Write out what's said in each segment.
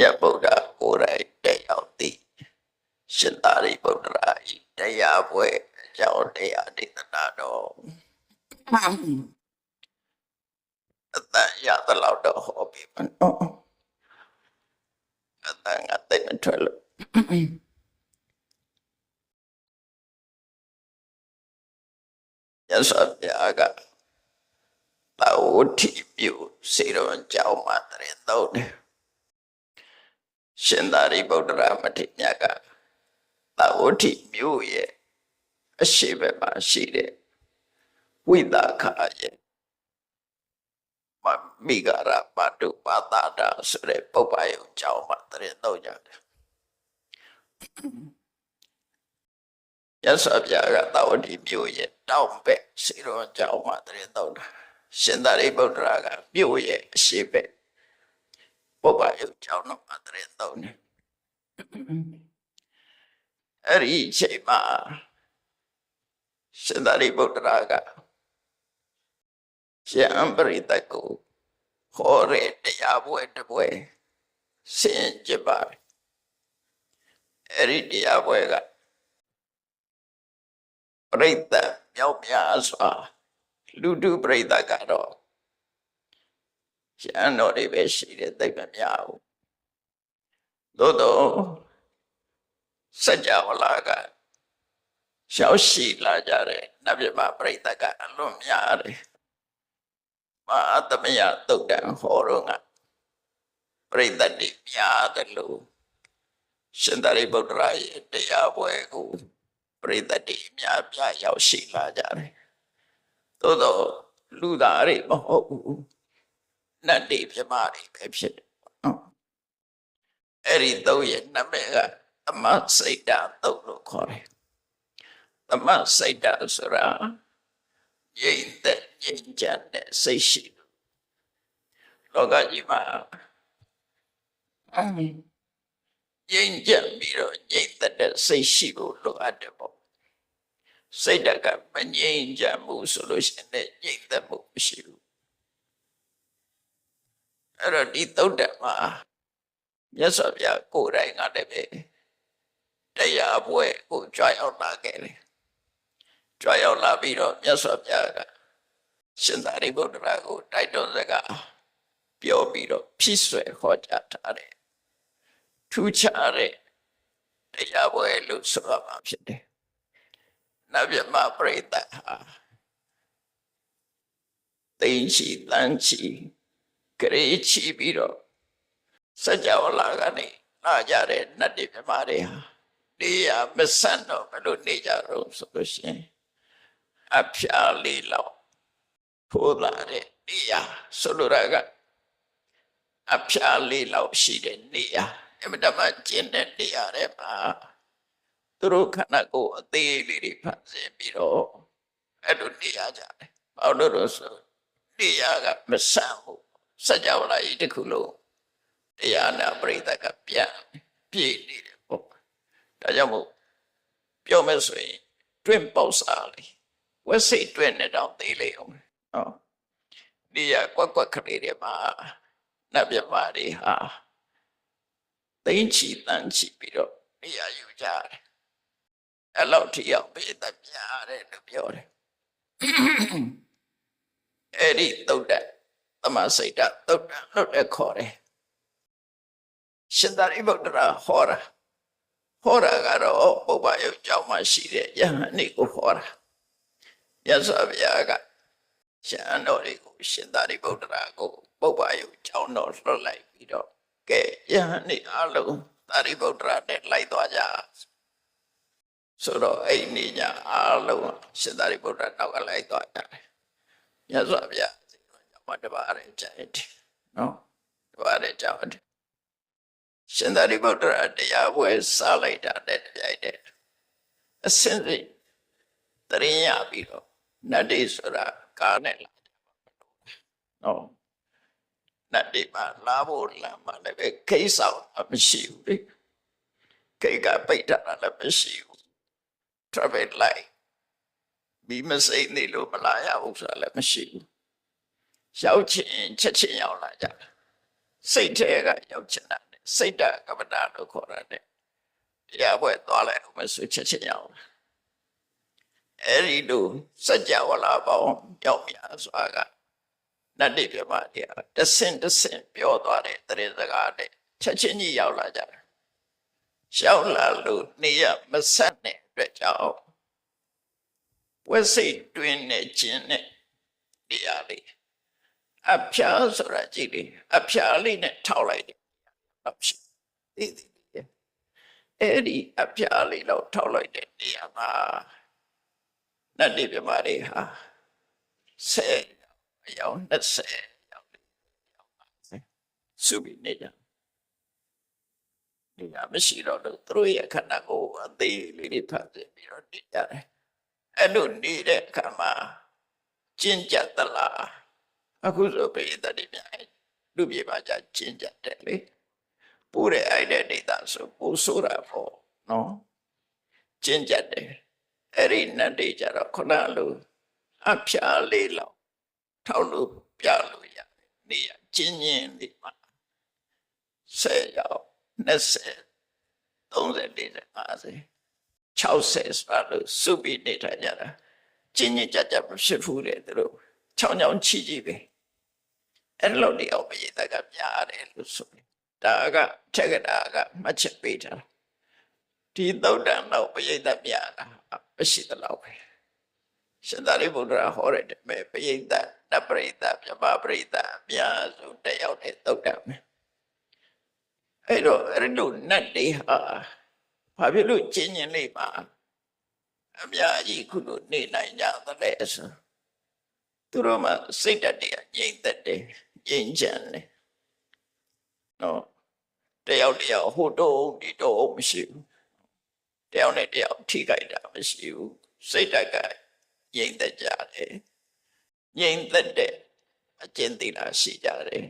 မြတ်ဗုဒ္ဓကိုယ်တိုင်တက်ရောက်သည့်ရှင်သာရိပုတ္တရာ၏တရားပွဲအကြောင်းတရားဒေသနာတော်အတန်ရသလောက်တော့ဟောပြီမနော်အတန်ကတိတ်မထွက်လို့ရသော်ပြာကသာဝတိမြို့စေတော်ကြောင်းမှာတရင်သုံးတယ်ရှင်သာရိပုတ္တရာမထေရမြတ်ကသာဝတိမြို့ရဲ့အရှိဘက်မှာရှိတဲ့ဝိသခာရဲ့မိဂရပတုပါဒတာဆိုတဲ့ပုပ္ပယုံကြောင်းမှာတရင်သုံးကြတယ်ရသော်ပြာကသာဝတိမြို့ရဲ့တောင်ဘက်စေတော်ကြောင်းမှာတရင်သုံးတာရှင်သာရိပုတ္တရာကမြို့ရဲ့အရှိဘက်ပုပ္ပယုံကြောင်းမှာတရင်သုံးတယ်အဲ့ဒီအချိန်မှာရှင်သာရိပုတ္တရာကရှင်အပရိသတ်ကိုဟောတဲ့တရားပွဲတစ်ပွဲဆင်ကျင်ပါအဲ့ဒီတရားပွဲကပရိသတ်မြောက်များစွာလူတုပရိသတ်ကတော့ရှင်တော်တွေပဲရှိတယ်သိပ်မများဘူးသို့တော့စัจ java လာကရှောက်ရှိလာကြတယ်နတ်မြတ်ပရိသတ်ကအလွန်များတယ်မဟာသမယသုတ်တံဟောတော့ကပရိသတ်တွေများတယ်လို့ရှင်သာရိပုတ္တရာရဲ့တရားပွဲကိုပရိသတ်တွေများပြရောက်ရှိလာကြတယ်သို့တော့လူသားတွေမဟုတ်ဘူးနတ်တွေပြမတွေပဲဖြစ်တယ်အဲ့ဒီသုံးရဲ့နာမည်ကသမစိတ်တသုတ်လို့ခေါ်တယ်သမစိတ်တဆိုတာငြိမ့်သက်ငြိမ့်ချမ်းတဲ့စိတ်ရှိလောကကြီးမှာငြိမ့်ချမ်းပြီးတော့ငြိမ့်သက်တဲ့စိတ်ရှိဖို့လိုအပ်တယ်ပေါ့စိတ်တကမငြိမ့်ချမ်းမှုဆိုလို့ရှိရင်ငြိမ့်သက်မှုမရှိဘူးအဲ့တော့ဒီသုတ်တံမှာမြတ်စွာဘုရားကိုယ်တိုင်ကလည်းပဲတရားပွဲကိုကြွရောက်လာခဲ့တယ်ကြွရောက်လာပြီးတော့မြတ်စွာဘုရားကရှင်သာရိပုတ္တရာကိုတိုက်တွန်းစကားပြောပြီးတော့ဖြစ်ဆွဲဟောကြားထားတယ်ထူးခြားတဲ့တရားပွဲလို့ဆိုရမှာဖြစ်တယ်နတ်မြတ်ပရိသတ်ဟာသိင်္ချီတန်းချီကြရေချီပြီးတော့စัจ java လာကနေလာကြတဲ့နတ်တွေမြမတွေဟာနေရမဆန့်တော့ဘယ်လိုနေကြတော့ဆိုလို့ရှိရင်အဖျားလေးလောက်ဖိုးလာတဲ့နေရဆိုလိုတာကအဖျားလေးလောက်ရှိတဲ့နေရအမတမကျင်းတဲ့နေရတဲ့မှာသူတို့ခန္ဓာကိုယ်အသေးလေးတွေဖန်ဆင်းပြီးတော့အဲ့လိုနေရကြတယ်ဘာလို့လို့ဆိုနေရကမဆန့်ဘူးစัจ java လာကြီးတစ်ခုလုံးတရားနာပရိသတ်ကပြန်ပြည့်နေတယ်ပေါ့ဒါကြောင့်မို့ပြောမယ်ဆိုရင်တွင်ပေါက်စားလေဝက်စိတ်တွင်နဲ့တော့သေးလေအောင်ဟောဒီရကွက်ကွက်ကလေးတွေမှာနတ်မြတ်ပါတွေဟာသိမ့်ချီတန်းချီပြီးတော့နေရာယူကြတယ်အဲ့လောက်ထိအောင်ပိသတ်များတယ်လို့ပြောတယ်အဲ့ဒီသုတ်တံသမစိတ်တသုတ်တံလို့လည်းခေါ်တယ်ရှင်သာရိပုတ္တရာဟောတာကတော့ပုပ္ပယုံကြောင့်မှရှိတဲ့ယဟန်နေကိုဟောတာမြတ်စွာဘုရားကရှင်တော်တွေကိုရှင်သာရိပုတ္တရာကိုပုပ္ပယုံကြောင့်တော့လွှတ်လိုက်ပြီးတော့ကဲယဟန်နေအလုံးသာရိပုတ္တရာနဲ့လိုက်သွားကြဆိုတော့အဲ့ဒီညအလုံးရှင်သာရိပုတ္တရာနောက်ကလိုက်သွားကြတယ်မြတ်စွာဘုရားကြောင့်တပါးရဲ့ကြိုက်တယ်နော်တပါးရဲ့ကြောင့်ရှင်သာရိပုတ္တရာတရားပွဲစားလိုက်တာနဲ့ကြိုက်တယ်အစင်းစိတရင်ရပြီးတော့နတ်တွေဆိုတာကားနဲ့လာကြပါနော်နတ်တွေမှာလာဖို့လမ်းမှာလည်းပဲခိတ်ဆောင်မရှိဘူးလေခိတ်ကပိတ်ထားတာလည်းမရှိဘူး traffic light ဘီမစိမ့်နေလို့မလာရဘူးဆိုတာလည်းမရှိဘူးရောက်ချင်းချက်ချင်းရောက်လာကြတယ်စိတ်ထဲကရောက်ချင်တာ စိတ်တကမ္မတာလို့ခေါ်ရတယ်တရားပွဲသွားလိုက်အောင်မဆိုချက်ချင်းရအောင်အဲ့ဒီလိုစัจ java လာပေါင်းရောက်များစွာကနတ်တိပြမတရားတဆင့်ပြောသွားတဲ့တရင်စကားနဲ့ချက်ချင်းကြီးရောက်လာကြတယ်ရောက်လာလို့နေရမဆက်တဲ့အတွက်ကြောင့်ဝက်စိတ်တွင်းနဲ့ကျင်းနဲ့တရားလေးအဖျားဆိုတာကြည့်လေအဖျားလေးနဲ့ထောက်လိုက်တယ်ဟုတ်ရှိဒီအဲ့ဒီအဖျားလေးတော့ထောက်လိုက်တဲ့နေရာမှာနတ်တိပြမတွေဟာ10အယောက်20ယောက်စုပြီးနေကြနေရာမရှိတော့လို့သူတို့ရဲ့ခန္ဓာကိုယ်အသေးလေးတွေဖတ်ပြီးတော့နေကြတယ်အဲ့လိုနေတဲ့အခါမှာကျင့်ကြသလားအခုဆိုပိဋကတိများလူပြေပါကြကျင့်ကြတယ်လေပူတဲ့အိုက်တဲ့ဒေတာဆိုပူဆိုတာပေါ့နော်ကျင့်ကြတယ်အဲ့ဒီနတ်တွေကြတော့ခုနလိုအဖျားလေးလောက်ထောက်လို့ပြလို့ရတယ်နေရကျင့်ချင်းလေးမှာ10ရောက်20 30 40 50 60ဆိုလို့စုပြီးနေထိုင်ကြတာကျင့်ကြမဖြစ်ဘူးတဲ့သူတို့ချောင်းချောင်းချီကြည့်ပဲအဲ့လိုတယောက်ပိဋကကများတယ်လို့ဆိုတယ်ဒါကထက်ကတာကမှတ်ချက်ပေးတာဒီသုတ်တန်တော့ပိဋကများတာမရှိသလောက်ပဲရှင်သာရိပုတ္တရာဟောတဲ့မဲ့ပိဋကနတ်ပရိသတ်မြမပရိသတ်အများစုတယောက်နဲ့သုတ်တန်မယ်အဲ့တော့အဲ့လိုနတ်တွေဟာဘာဖြစ်လို့ကျင့်ရင်လေးပါအများကြီးခုလိုနေနိုင်ကြတဲ့ဆိုသူတို့မှစိတ်ဓာတ်တွေကငြိမ်သက်တယ်ငြိမ်ချမ်းတယ်နော်တယောက်ဟိုတုံးဒီတုံးမရှိဘူးတယောက်နဲ့တယောက်ထိခိုက်တာမရှိဘူးစိတ်ဓာတ်ကငြိမ်သက်ကြတယ်ငြိမ်သက်တဲ့အကျင့်သီလရှိကြတယ်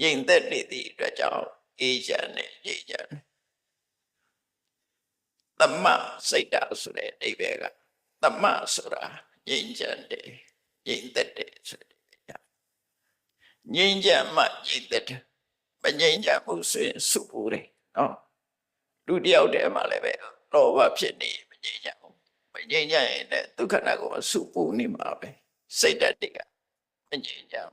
ငြိမ်သက်နေသည့်အတွက်ကြောင့်အေးချမ်းတယ်ငြိမ်ချမ်းတယ်သမစိတ်ဓာတ်ဆိုတဲ့အဓိပ္ပာယ်ကသမဆိုတာငြိမ်ချမ်းတယ်ငြိမ်သက်တယ်ဆိုတဲ့ငြိမ်ချမ်းမှငြိမ်သက်တယ်မငြိမ်ချမ်းဘူးဆိုရင်စုပူတယ်နော်လူတယောက်တည်းမှလည်းပဲလောဘဖြစ်နေမငြိမ်ချမ်းဘူးမငြိမ်ချမ်းရင်လည်းဒုက္ခနာကိုစုပူနေမှာပဲစိတ်ဓာတ်တွေကမငြိမ်ချမ်း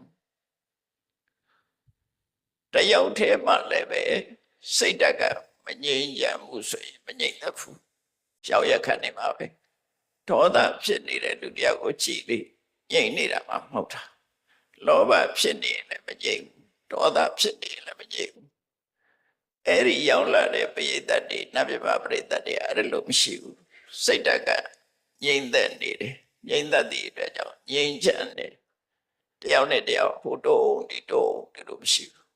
တယောက်တည်းမှလည်းပဲစိတ်ဓာတ်ကမငြိမ်ချမ်းဘူးဆိုရင်မငြိမ်သက်ဘူးရောက်ရခတ်နေမှာပဲဒေါသဖြစ်နေတဲ့လူတယောက်ကိုကြည့်ပြီးငြိမ်နေတာမှမဟုတ်တာလောဘဖြစ်နေရင်လည်းမငြိမ်ဘူးဒေါသဖြစ်နေရင်လည်းမငြိမ်ဘူးအဲ့ဒီရောက်လာတဲ့ပိဋကတ်တွေနတ်ပြပပရိသတ်တွေအဲ့လိုမရှိဘူးစိတ်ဓာတ်ကငြိမ်သက်နေတယ်ငြိမ်သက်တဲ့အတွက်ကြောင့်ငြိမ်ချမ်းတယ်တယောက်နဲ့တယောက်ဟိုတုံးဒီတုံးဒီလိုမရှိဘူး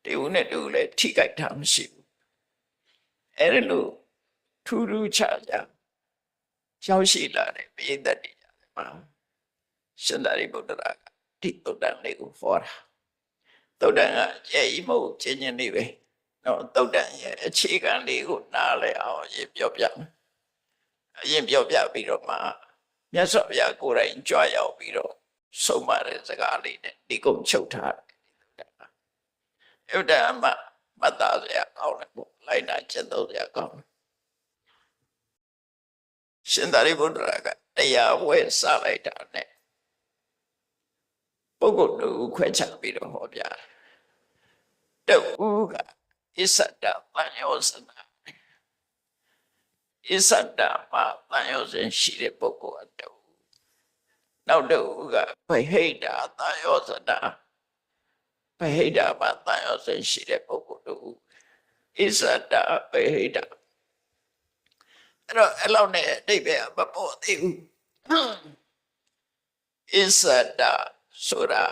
တဦးနဲ့တဦးလည်းထိခိုက်တာမရှိဘူးအဲ့လိုထူးထူးခြားခြားရောက်ရှိလာတဲ့ပိဋကတ်တွေကြတယ်မှာရှင်သာရိပုတ္တရာကဒီသုတ်တန်လေးကိုဟောတာသုတ်တန်ကကျေဤမဟုတ်ချင်းချင်းလေးပဲနော်သုတ်တန်ရဲ့အခြေခံလေးကိုနားလည်အောင်ပြောပြမယ်အရင်ပြောပြပြီးတော့မှမြတ်စွာဘုရားကိုယ်တိုင်ကြွရောက်ပြီးတော့ဆုံးမတဲ့စကားလေးနဲ့ဒီကုံချုပ်ထားတယ်သုတ်တန်မှာမတ်သားစရာကောင်းတယ်ပေါ့လိုက်နာကျင့်သုံးစရာကောင်းတယ်ရှင်သာရိပုတ္တရာကတရားဝဲစလိုက်တာနဲ့ပုဂ္ဂိုလ်တို့ခွဲခြားပြီးတော့ဟောပြတယ်တူကဣစ္ဆဒပဉ္ယောဇနာဣစ္ဆဒမှာပဉ္ယောဇဉ်ရှိတဲ့ပုဂ္ဂိုလ်အတူနောက်တူကဗဟိတပဉ္ယောဇနာဗဟိတမှာပဉ္ယောဇဉ်ရှိတဲ့ပုဂ္ဂိုလ်တို့ဣစ္ဆဒဗဟိတအဲ့တော့အဲ့လောက်နဲ့အဓိပ္ပာယ်မပေါ်သေးဘူးဣစ္ဆဒဆိုတာ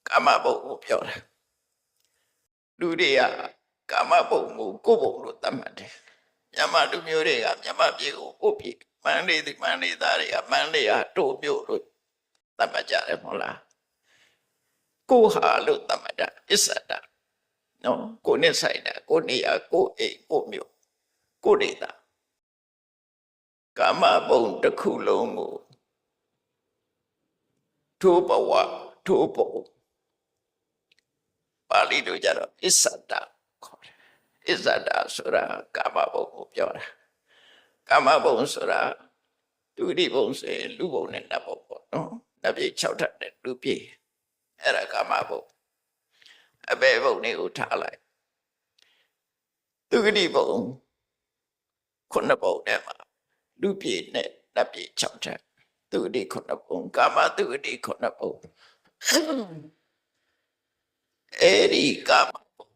ကာမဘုံကိုပြောတာလူတွေကကာမဘုံကိုကိုယ်ဘုံလို့သတ်မှတ်တယ်မြန်မာလူမျိုးတွေကမြန်မာပြည်ကိုကိုယ်ပြည်မန္တလေးဒီမန္တလေးသားတွေကမန္တလေးဟာတို့မျိုးလို့သတ်မှတ်ကြတယ်မဟုတ်လားကိုဟာလို့သတ်မှတ်တာဣစ္ဆဒနော်ကိုနဲ့ဆိုင်တာကိုနေရာကိုအိမ်ကိုမျိုးကိုဒေတာကာမဘုံတစ်ခုလုံးကိုထိုးဘဝထိုးဘုံပါဠိလိုကြတော့ဣစ္ဆဒခေါ်တယ် အစ္ဆဒဆိုတာကာမဘုံကိုပြောတာကာမဘုံဆိုတာဒုတိဘုံဆိုရင်လူဘုံနဲ့နတ်ဘုံပေါ့နော်နတ်ပြည်6ထပ်နဲ့လူပြည်အဲ့ဒါကာမဘုံအဘယ်ဘုံတွေကိုထားလိုက်ဒုတိဘုံ9ဘုံနဲ့မှာလူပြည်နဲ့နတ်ပြည်6ထပ်ဒုတိ9ဘုံကာမဒုတိ9ဘုံအဲ့ဒီကာမဘုံ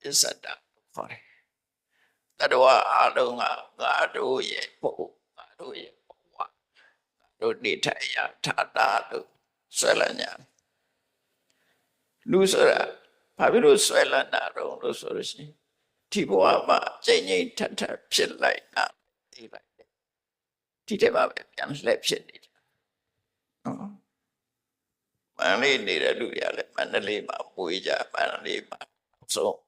အစ္ဆဒခေါ်တယ်တတဝအလုံးကငါတို့ရဲ့ဘုံငါတို့ရဲ့ဘဝတို့နေထိုင်ရထာတာတို့ဆွဲလန်းညာလူဆိုတာဘာဖြစ်လို့ဆွဲလန်းတာတော့လို့ဆိုလို့ရှိရင်ဒီဘဝမှာကျင့်ငြိမ်ထထဖြစ်လိုက်တာသိလိုက်တယ်ဒီတဲ့မှာပဲပြန်လှည့်ဖြစ်နေတယ်နော်မန္တလေးနေတဲ့လူတွေကလည်းမန္တလေးမှာပွေးကြမန္တလေးမှာဆုံး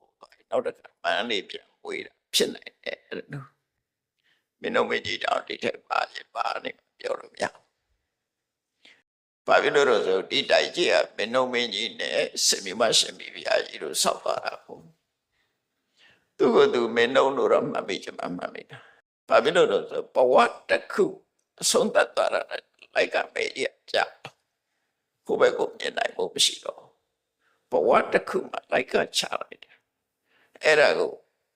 နောက်တစ်ခါမန္တလေးပြန်ပွေးတာဖြစ်နိုင်တယ်အဲ့လိုမင်းတို့မကြီးတောင်ဒီထက်ပါရပါနေပြောလို့မရဘာဖြစ်လို့လဲဆိုဒီတိုက်ကြီးကမင်းတို့မကြီးနဲ့စင်မြမရှင်ပြပြကြီးတို့ဆောက်သွားတာပေါ့သူကသူမင်းတို့လို့တော့မှတ်မိချင်မှမှတ်မိတာဘာဖြစ်လို့လဲဆိုဘဝတစ်ခုအဆုံးသတ်သွားတာလိုက်ကမေးရကြကိုပဲကိုမြင်နိုင်ဖို့မရှိတော့ဘဝတစ်ခုမှာလိုက်ကချလိုက်တယ်အဲ့ဒါကို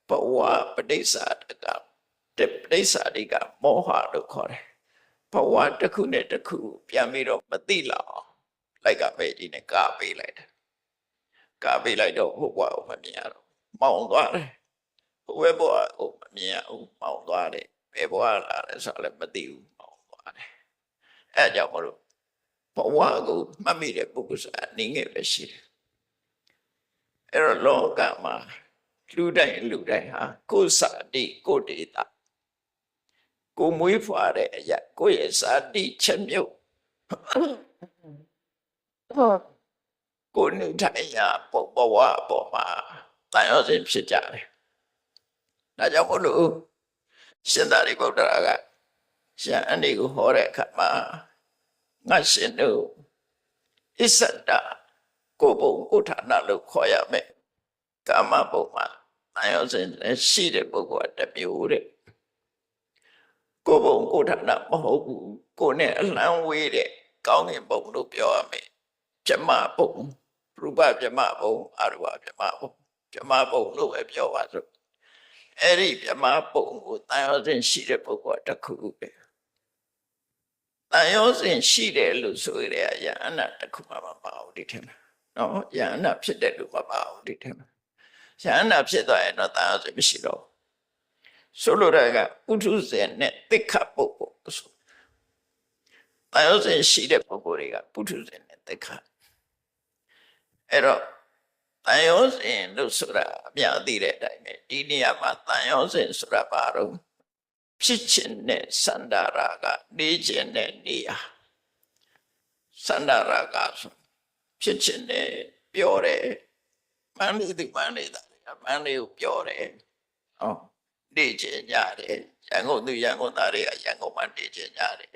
ဘဝပဋိစ္စတကပဋိစ္စတိကမောဟလို့ခေါ်တယ်ဘဝတစ်ခုနဲ့တစ်ခုပြန်ပြီးတော့မသိလောက်အောင်လိုက်ကမေးကြီးနဲ့ကာပေးလိုက်တယ်ကာပေးလိုက်တော့ဟိုဘဝကိုမမြင်ရတော့မောင်းသွားတယ်ဟိုဘဘဝကိုမမြင်ရဘူးမောင်းသွားတယ်ဘယ်ဘဝလာလဲဆိုတော့လည်းမသိဘူးမောင်းသွားတယ်အဲ့ကြောင့်မလို့ဘဝကိုမှတ်မိတဲ့ပုဂ္ဂိုလ်ဆိုတာနေငယ်ပဲရှိတယ်အဲ့တော့လောကမှာလူတိုင်းဟာကိုယ်စာတိကိုယ်ဒေတာကိုမွေးဖွာတဲ့အရာကိုယ့်ရဲ့စာတိချက်မြုပ်ကိုနေထိုင်ရာဘဝပေါ်မှာတန်ရောစဉ်ဖြစ်ကြတယ်ဒါကြောင့်မို့လို့ရှင်သာရိပုတ္တရာကရှင်အနိကိုဟောတဲ့အခါမှာငါရှင်တို့အစ္ဆဒကိုဘုံကိုဌာနလို့ခေါ်ရမယ်ကာမဘုံမှာတန်ရောစဉ်လည်းရှိတဲ့ပုဂ္ဂိုလ်ကတစ်မျိုးတဲ့ကိုဘုံကိုဌာနမဟုတ်ဘူးကိုနဲ့အလံဝေးတဲ့ကောင်းကင်ဘုံလို့ပြောရမယ်ဗြဟ္မဘုံရူပဗြဟ္မဘုံအရူပဗြဟ္မဘုံဗြဟ္မဘုံလို့ပဲပြောပါစို့အဲ့ဒီဗြဟ္မဘုံကိုတန်ရောစဉ်ရှိတဲ့ပုဂ္ဂိုလ်တစ်ခုပဲတန်ရောစဉ်ရှိတယ်လို့ဆိုရတဲ့ယန္နာတစ်ခုမှမပါဘူးဒီထင်လားနော်ယန္နာဖြစ်တဲ့လူမပါဘူးဒီထင်လားယန္နာဖြစ်သွားရင်တော့တန်ရောစဉ်မရှိတော့ဆိုလိုတာကပုထုဇဉ်နဲ့တိခတ်ပုဂ္ဂိုလ်ဆိုတန်ရောစဉ်ရှိတဲ့ပုဂ္ဂိုလ်တွေကပုထုဇဉ်နဲ့တိခတ်အဲ့တော့တန်ရောစဉ်လို့ဆိုတာအများသိတဲ့အတိုင်းပဲဒီနေရာမှာတန်ရောစဉ်ဆိုတာဘာတော့ဖြစ်ခြင်းနဲ့စန္ဒရာကနေခြင်းနဲ့နေရာစန္ဒရာကဆိုဖြစ်ခြင်းနဲ့ပြောတယ်မန္လိသူမန္လိတာမန္လိကိုပြောတယ်ဟောနေခြင်းညတယ်ရန်ကုန်သူရန်ကုန်သားတွေကရန်ကုန်မှာနေခြင်းညတယ်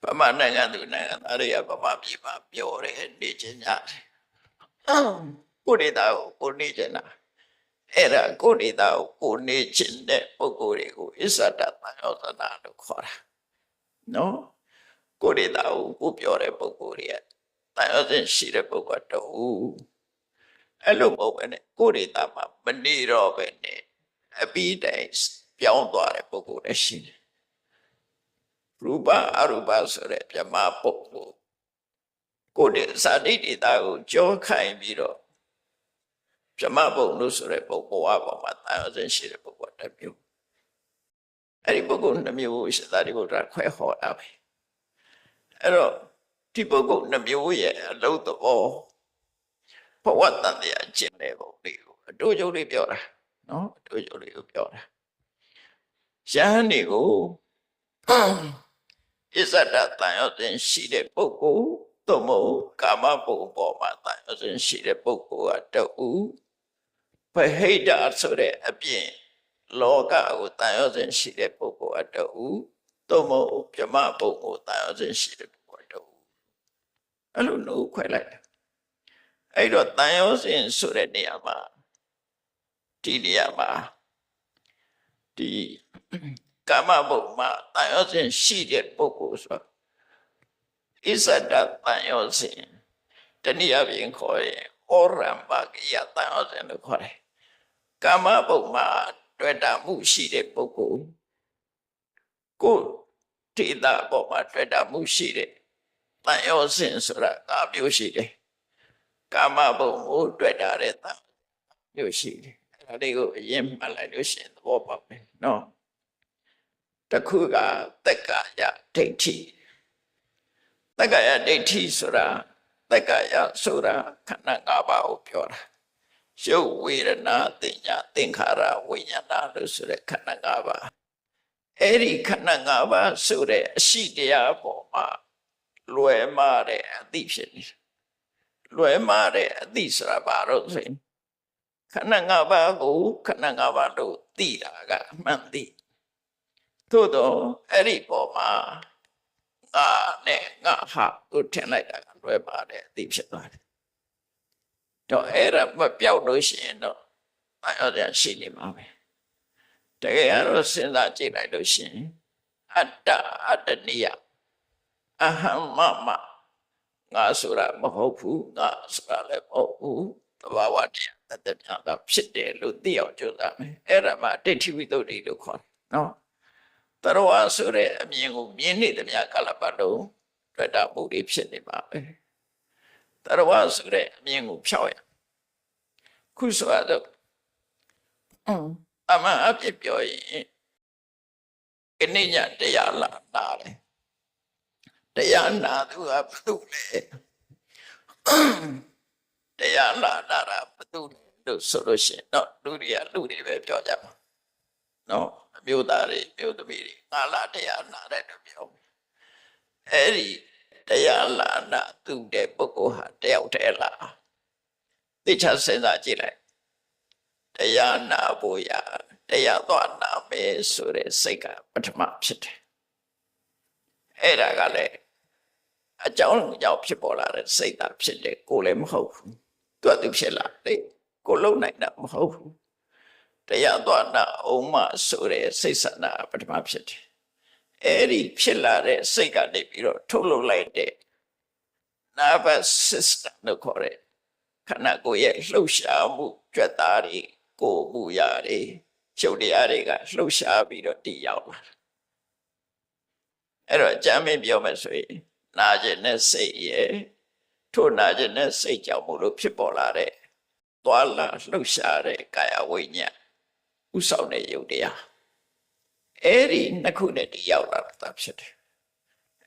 ဗမာနိုင်ငံသူနိုင်ငံသားတွေကဗမာပြည်မှာပြောတယ်နေခြင်းညတယ်ကိုဒေတာကိုနေခြင်းလားအဲ့ဒါကိုဒေတာကိုနေခြင်းတဲ့ပုဂ္ဂိုလ်တွေကိုအစ္ဆဒတန်ရောသနာလို့ခေါ်တာနော်ကိုဒေတာကိုပြောတဲ့ပုဂ္ဂိုလ်တွေကတန်ရောစဉ်ရှိတဲ့ပုဂ္ဂိုလ်တူအဲ့လိုမဟုတ်ပဲနဲ့ကိုဒေတာမှာမနေတော့ပဲနဲ့အပိတိုင်းပြောင်းသွားတဲ့ပုဂ္ဂိုလ်လည်းရှိတယ်ရူပအရူပဆိုတဲ့ဗြဟ္မပုဂ္ဂိုလ်ကိုယ်တည်းဇာတိဒေတာကိုကြောခိုင်းပြီးတော့ဗြဟ္မဘုံလို့ဆိုတဲ့ပုဂ္ဂိုလ်အပေါ်မှာတန်ရောစဉ်ရှိတဲ့ပုဂ္ဂိုလ်တစ်မျိုးအဲ့ဒီပုဂ္ဂိုလ်နှမျိုးရှင်သာရိပုတ္တရာခွဲဟောတာပဲအဲ့တော့ဒီပုဂ္ဂိုလ်နှမျိုးရဲ့အလုံးသဘောဘဝတန်တရားကျင့်တဲ့ပုံလေးကိုအတူတူလေးပြောတာနော်အတူတူလေးကိုပြောတာယဟန်တွေကိုအစ္ဆဒတန်ရောစဉ်ရှိတဲ့ပုဂ္ဂိုလ်သို့မဟုတ်ကာမဘုံပေါ်မှာတန်ရောစဉ်ရှိတဲ့ပုဂ္ဂိုလ်ကတူဘဟိတဆိုတဲ့အပြင်လောကကိုတန်ရောစဉ်ရှိတဲ့ပုဂ္ဂိုလ်ကတူသို့မဟုတ်ဗြဟ္မဘုံကိုတန်ရောစဉ်ရှိတဲ့ပုဂ္ဂိုလ်ကတူအဲ့လိုလို့ခွဲလိုက်တယ်အဲ့တော့တန်ရောစဉ်ဆိုတဲ့နေရာမှာ ဒီနေရာမှာဒီကာမဘုံမှာတန်ရောစဉ်ရှိတဲ့ပုဂ္ဂိုလ်ဆိုဣဇဒတန်ရောစဉ်တနည်းအားဖြင့်ခေါ်ရင်ဩရံပါကိယတန်ရောစဉ်လို့ခေါ်တယ်ကာမဘုံမှာတွေ့တာမှုရှိတဲ့ပုဂ္ဂိုလ်ကိုဒေတာပေါ်မှာတွေ့တာမှုရှိတဲ့တန်ရောစဉ်ဆိုတာကာမျိုးရှိတယ်ကာမဘုံကိုတွေ့တာတဲ့တန်မျိုးရှိတယ်အဲ့ဒါလေးကိုအရင်မှတ်လိုက်လို့ရှိရင်သဘောပေါက်တယ်နော်တခုကတက္ကာယဒိဋ္ဌိတက္ကာယဒိဋ္ဌိဆိုတာတက္ကာယဆိုတာခန္ဓာ၅ပါးကိုပြောတာရုပ်ဝေဒနာတင်ညာသင်္ခါရဝိညာဏလို့ဆိုတဲ့ခန္ဓာ၅ပါးအဲ့ဒီခန္ဓာ၅ပါးဆိုတဲ့အရှိတရားပေါ်မှာလွယ်မှားတဲ့အသိဖြစ်နေတယ်လွယ်မှားတဲ့အသိဆိုတာဘာလို့ဆိုရင်ခန္ဓာ၅ပါးကိုခန္ဓာ၅ပါးလို့သိတာကအမှန်သိသို့တော့အဲ့ဒီပေါ်မှာငါနဲ့ငါဟာကိုထင်လိုက်တာကလွယ်မှားတဲ့အသိဖြစ်သွားတယ်တော့အဲ့ဒါမပြောက်လို့ရှိရင်တော့အဲ့ဒါရှိနေမှာပဲတကယ်တော့စဉ်းစားကြည့်လိုက်လို့ရှိရင်အတ္တအတ္တနိယအဟံမမငါဆိုတာမဟုတ်ဘူးငါဆိုတာလည်းမဟုတ်ဘူးတဘာဝတရားတတ္တမြတ်တာဖြစ်တယ်လို့သိအောင်ကြိုးစားမယ်အဲ့ဒါမှဒိဋ္ဌိဝိတ္တုလို့ခေါ်တယ်နော်တရဝဆိုတဲ့အမြင်ကိုမြင်နေတဲ့မြတ်ကာလပတ်လုံးတွေ့တာမှုတွေဖြစ်နေပါပဲတရဝဆိုတဲ့အမြင်ကိုဖြောက်ရခုဆိုတော့အမှန်အဖြစ်ပြောရင်ခဏညတရားလာနာတယ်တရားနာသူကဘယ်သူလဲတရားလာနာတာဘယ်သူလို့ဆိုလို့ရှိရင်တော့လူတွေကလူတွေပဲပြောကြမှာနော်အမျိုးသားတွေမျိုးသမီးတွေငါလာတရားနာတယ်လို့ပြောအဲ့ဒီတရားလာနာသူတဲ့ပုဂ္ဂိုလ်ဟာတယောက်တည်းလားသိချစဉ်းစားကြည့်လိုက်တရားနာဖို့ရတရားသွားနာမယ်ဆိုတဲ့စိတ်ကပထမဖြစ်တယ်အဲ့ဒါကလည်းအကြောင်းကြောင့်ဖြစ်ပေါ်လာတဲ့စိတ်သာဖြစ်တယ်ကိုလည်းမဟုတ်ဘူးသူဖြစ်လာတယ်ကိုလုံးနိုင်တာမဟုတ်ဘူးတရားသွားနာအောင်မဆိုတဲ့စိတ်ဆန္ဒပထမဖြစ်တယ်အဲ့ဒီဖြစ်လာတဲ့စိတ်ကနေပြီးတော့ထုတ်လုပ်လိုက်တဲ့ nervous system လို့ခေါ်တဲ့ခန္ဓာကိုယ်ရဲ့လှုပ်ရှားမှုကြွက်သားတွေကိုယ်မှုရာတွေရှုပ်တရားတွေကလှုပ်ရှားပြီးတော့တည်ရောက်လာအဲ့တော့အကြမ်းမပြောမယ်ဆိုရင်နာကျင်တဲ့စိတ်ရဲ့ထို့နာကျင်တဲ့စိတ်ကြောင့်မို့လို့ဖြစ်ပေါ်လာတဲ့သွားလာလှုပ်ရှားတဲ့ကာယဝိညာဉ်ဥဆောင်တဲ့ယုတ်တရားအဲ့ဒီနှစ်ခုနဲ့တည်ရောက်လာတာဖြစ်တယ်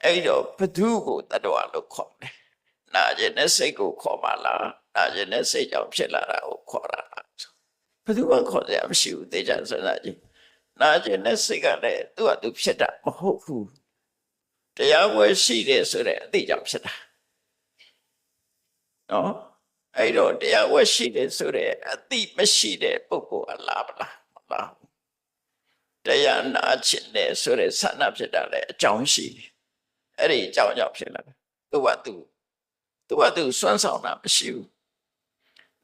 အဲ့တော့ဘသူကိုတတ္တဝါလို့ခေါ်တယ်နာကျင်တဲ့စိတ်ကိုခေါ်ပါလားနာကျင်တဲ့စိတ်ကြောင့်ဖြစ်လာတာကိုခေါ်တာလားဘသူမှခေါ်ရမရှိဘူးသေချာစဉ်းစားကြည့်နာကျင်တဲ့စိတ်ကလည်းသူ့ဟာသူဖြစ်တာမဟုတ်ဘူးတရားဝဲရှိတယ်ဆိုတဲ့အသိကြောင့်ဖြစ်တာနော်အဲ့တော့တရားဝဲရှိတယ်ဆိုတဲ့အသိမရှိတဲ့ပုဂ္ဂိုလ်အလားမလားမလားတရားနာခြင်းနဲ့ဆိုတဲ့ဆန္ဒဖြစ်တာလည်းအကြောင်းရှိတယ်အဲ့ဒီအကြောင်းကြောင့်ဖြစ်လာတယ်သူကသူစွမ်းဆောင်တာမရှိဘူး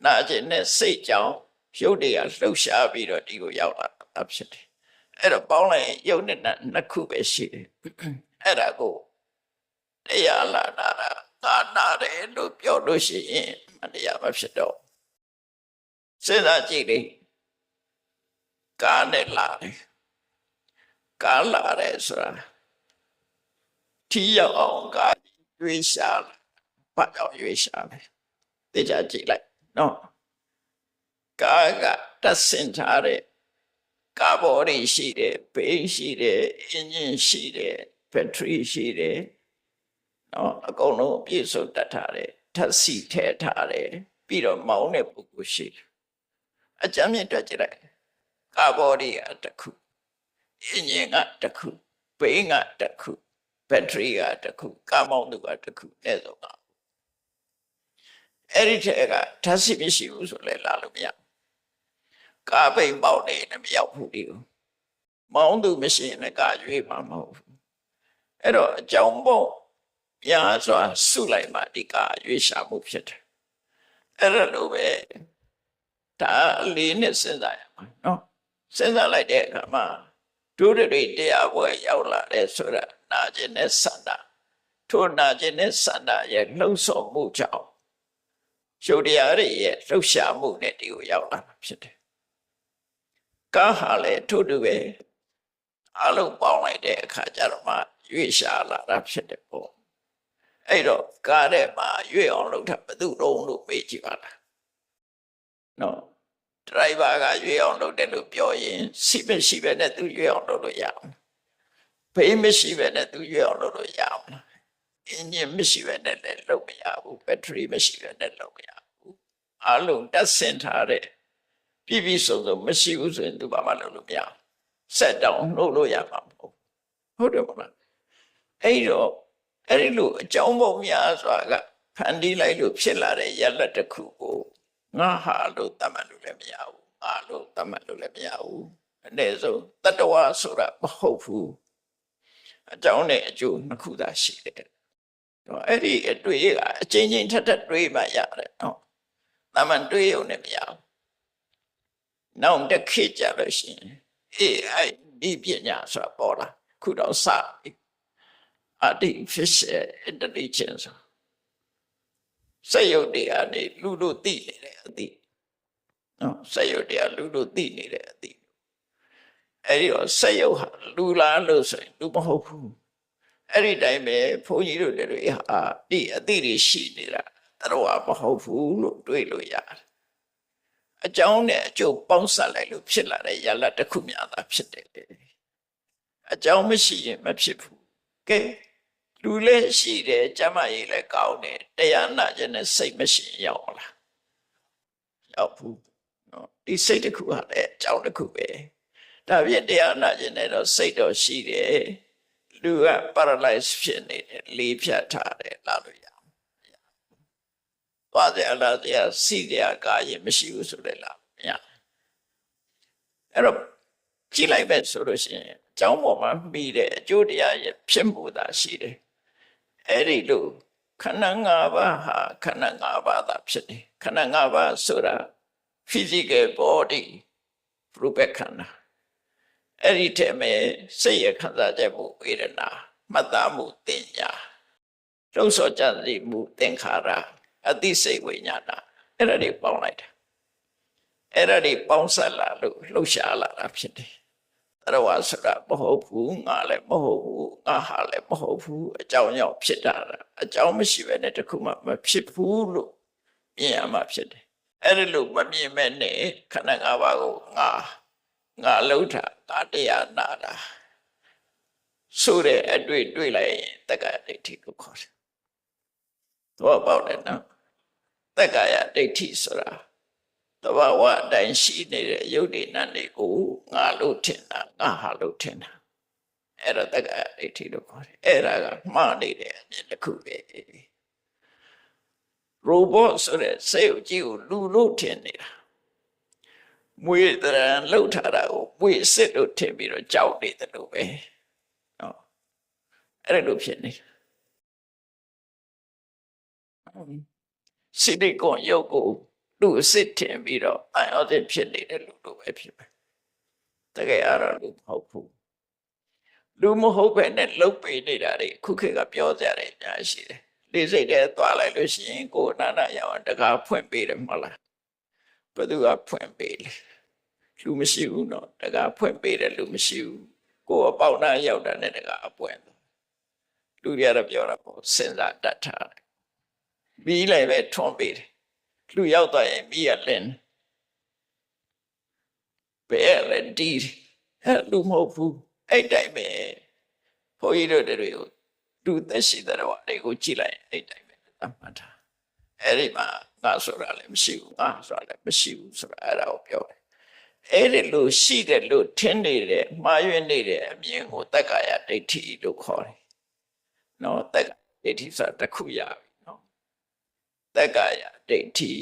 နာခြင်းနဲ့စိတ်ကြောင့်ရုပ်တွေကလှုပ်ရှားပြီးတော့ဒီကိုရောက်လာတာဖြစ်တယ်အဲ့တော့ပေါင်းလိုက်ရုပ်နဲ့နှစ်ခုပဲရှိတယ်အဲ့ဒါကိုတရားလာနာတာသာနာတယ်လို့ပြောလို့ရှိရင်မတရားမဖြစ်တော့စဉ်းစားကြည့်လေကားနဲ့လာတယ်ကားလာတယ်ဆိုတာထီရောက်အောင်ကားရွေးရှာဘာကြောင့်ရွေးရှာလဲသိကြကြည့်လိုက်နော်ကားကတက်ဆင်ထားတဲ့ကားဘော်တွေရှိတယ်ဘေးရှိတယ်အင်ဂျင်ရှိတယ်ဘက်ထရီရှိတယ်နော်အကုန်လုံးပြည့်စုံတတ်ထားတယ်ဓာတ်ဆီထည့်ထားတယ်ပြီးတော့မောင်းတဲ့ပုဂ္ဂိုလ်ရှိတယ်အကြမ်းမြင့်တွက်ကြည့်လိုက်ကားဘော်တွေကတစ်ခုအင်ဂျင်ကတစ်ခုဘေးကတစ်ခုဘက်ထရီကတစ်ခုကားမောင်းသူကတစ်ခုအဲ့ဆိုကအဲ့ဒီထက်ကဓာတ်ဆီမရှိဘူးဆိုလဲလာလို့မရကားပိန်ပေါက်နေတယ်မရောက်ဘူးဒီကိုမောင်းသူမရှိရင်လည်းကားရွေးမှာမဟုတ်ဘူးအဲ့တော့အကြောင်းပေါ့များစွာစုလိုက်မှဒီကားရွေးရှာမှုဖြစ်တယ်အဲ့ဒါလိုပဲ ဒါလေးနဲ့စဉ်းစားရမှာနော်စဉ်းစားလိုက်တဲ့အခါမှာတို့တွေတရားပွဲရောက်လာတဲ့ဆိုတာနာကျင်တဲ့ဆန္ဒထိုနာကျင်တဲ့ဆန္ဒရဲ့လှုပ်ဆော်မှုကြောင့်ရုပ်တရားတွေရဲ့လှုပ်ရှားမှုနဲ့ဒီကိုရောက်လာတာဖြစ်တယ်ကားဟာလည်းထို့တူပဲအလုံးပေါင်းလိုက်တဲ့အခါကျတော့မှရွေ့ရှားလာတာဖြစ်တယ်ပေါ့အဲ့တော့ကားထဲမှာရွေ့အောင်လုပ်တာဘယ်သူတုံးလို့မေးကြည့်ပါလားနော်ဒရိုင်ဘာကရွေ့အောင်လုပ်တယ်လို့ပြောရင်စီးမရှိပဲနဲ့သူရွေ့အောင်လုပ်လို့ရအောင်ဘေးမရှိပဲနဲ့သူရွေ့အောင်လုပ်လို့ရအောင်အင်ဂျင်မရှိပဲနဲ့လည်းလုပ်မရဘူးဘက်ထရီမရှိပဲနဲ့လုပ်မရဘူးအလုံးတက်ဆင်ထားတဲ့ပြည့်စုံစုံမရှိဘူးဆိုရင်သူဘာမှလုပ်လို့မရဘူးဆက်တောင်နှုတ်လို့ရမှာမဟုတ်ဟုတ်တယ်မလားအဲ့တော့အဲ့ဒီလိုအကြောင်းပေါင်းများစွာကဖန်တီးလိုက်လို့ဖြစ်လာတဲ့ရလဒ်တစ်ခုကိုငါဟာလို့သတ်မှတ်လို့လည်းမရဘူးငါလို့သတ်မှတ်လို့လည်းမရဘူးအနည်းဆုံးတတ္တဝါဆိုတာမဟုတ်ဘူးအကြောင်းနဲ့အကျိုးနှစ်ခုသာရှိတယ်တော့အဲ့ဒီအတွေ့ကအချင်းချင်းထပ်ထပ်တွေးမှရတယ်နော်တမန်တွေးရုံနဲ့မရဘူးနောက်တစ်ခေတ်ကြလို့ရှိရင်AI ဒီပညာဆိုတာပေါ်လာခုတော့စပြီ artificial intelligence စက်ရုပ်တွေကနေလူတို့သိနေတဲ့အသည့်နော်စက်ရုပ်တွေကလူတို့သိနေတဲ့အသည့်အဲ့ဒီတော့စက်ရုပ်ဟာလူလားလို့ဆိုရင်လူမဟုတ်ဘူးအဲ့ဒီတိုင်းပဲဘုန်းကြီးတို့တွေဟာဒီအသည့်တွေရှိနေတာတော့မဟုတ်ဘူးလို့တွေးလို့ရတယ်အကြောင်းနဲ့အကျိုးပေါင်းစပ်လိုက်လို့ဖြစ်လာတဲ့ရလဒ်တစ်ခုများသာဖြစ်တယ်အကြောင်းမရှိရင်မဖြစ်ဘူးကဲလူလည်းရှိတယ်ကျမကြီးလည်းကောင်းတယ်တရားနာခြင်းနဲ့စိတ်မရှိရင်ရောက်လားရောက်ဘူးနော်ဒီစိတ်တစ်ခုဟာလည်းအကြောင်းတစ်ခုပဲဒါဖြင့်တရားနာခြင်းနဲ့တော့စိတ်တော့ရှိတယ်လူက paralyze ဖြစ်နေတယ်လေးဖြတ်ထားတယ်လာလို့ရသွားတယ်လားတရားစီတရားကာရင်မရှိဘူးဆိုလေလားမရအဲ့တော့ကြည့်လိုက်ပဲဆိုလို့ရှိရင်အကြောင်းပေါ်မှာမိတဲ့အကျိုးတရားရဲ့ဖြစ်မှုသာရှိတယ်အဲ့ဒီလိုခန္ဓာ၅ပါးဟာခန္ဓာ၅ပါးသာဖြစ်တယ်ခန္ဓာ၅ပါးဆိုတာ physical body ရူပခန္ဓာအဲ့ဒီထဲမှာစိတ်ရခံစားချက်မှုဝေဒနာမှတ်သားမှုတင်ညာလှုပ်ဆော်ကြသိမှုသင်္ခါရအသိစိတ်ဝိညာဏအဲ့ဒါတွေပေါင်းလိုက်တာအဲ့ဒါတွေပေါင်းစပ်လာလို့လှုပ်ရှားလာတာဖြစ်တယ်အဲ့ဒါဆိုတာမဟုတ်ဘူးငါလည်းမဟုတ်ဘူးငါဟာလည်းမဟုတ်ဘူးအကြောင်းကြောင့်ဖြစ်တာအကြောင်းမရှိဘဲနဲ့တခုမှမဖြစ်ဘူးလို့မြင်ရမှာဖြစ်တယ်အဲ့ဒီလိုမမြင်မဲ့နဲ့ခန္ဓာ၅ပါးကိုငါလှုပ်တာငါတရားနာတာဆိုတဲ့အတွေ့လိုက်ရင်တက္ကရာဒိဋ္ဌိကိုခေါ်တယ်တော့ပေါ့တယ်နော်တက္ကရာဒိဋ္ဌိဆိုတာတဘာဝအတိုင်းရှိနေတဲ့ယုတ်ဒီနတ်တွေကိုငါလို့ထင်တာငါဟာလို့ထင်တာအဲ့ဒါတက္ကရာဒိဋ္ဌိလို့ခေါ်တယ်အဲ့ဒါကမှားနေတဲ့အမြင်တစ်ခုပဲrobot ဆိုတဲ့စေုပ်ကြီးကိုလူလို့ထင်နေတာမွေးတရံလှုပ်ထားတာကိုမွေးစစ်လို့ထင်ပြီးတော့ကြောက်နေတယ်လို့ပဲနော်အဲ့ဒါလို့ဖြစ်နေစိတ်ကိုရုပ်ကိုလူစစ်ထင်ပြီးတော့အယောသဖြစ်နေတဲ့လူလိုပဲဖြစ်ပဲတကယ်တော့လူမဟုတ်ဘူးလူမဟုတ်ပဲနဲ့လှုပ်ပေးနေတာတွေခုခေတ်ကပြောကြတယ်အများရှိတယ်လေးစိတ်တည်းသွားလိုက်လို့ရှိရင်ကိုယ်နာနာရောင်တကားဖွင့်ပေးတယ်မဟုတ်လားဘယ်သူကဖွင့်ပေးလဲလူမရှိဘူးနော်တကားဖွင့်ပေးတယ်လူမရှိဘူးကိုယ်အပေါက်နာရောက်တာနဲ့တကားအပွင့်လူတွေကတော့ပြောတာပေါ့စဉ်းစားတတ်ထားတယ်ပြီးလိုက်ပဲထွန်းပေးတယ်လူရောက်သွားရင်မိရလင်းဘယ်လဲဒီအဲ့လူမဟုတ်ဘူးအဲ့တိုင်းပဲဘုန်းကြီးတို့တွေကိုလူသက်ရှိတဲ့တော်တွေကိုကြည့်လိုက်ရင်အဲ့တိုင်းပဲသတ်မှတ်တာအဲ့ဒီမှာငါဆိုတာလည်းမရှိဘူးငါဆိုတာလည်းမရှိဘူးဆိုတာအဲ့ဒါကိုပြောတယ်အဲ့ဒီလိုရှိတယ်လို့ထင်နေတဲ့မှားယွင်းနေတဲ့အမြင်ကိုတက္ကာယဒိဋ္ဌိလို့ခေါ်တယ်နော်တက္ကာယဒိဋ္ဌိဆိုတာတစ်ခုရပြီနော်တက္ကာယဒိဋ္ဌိ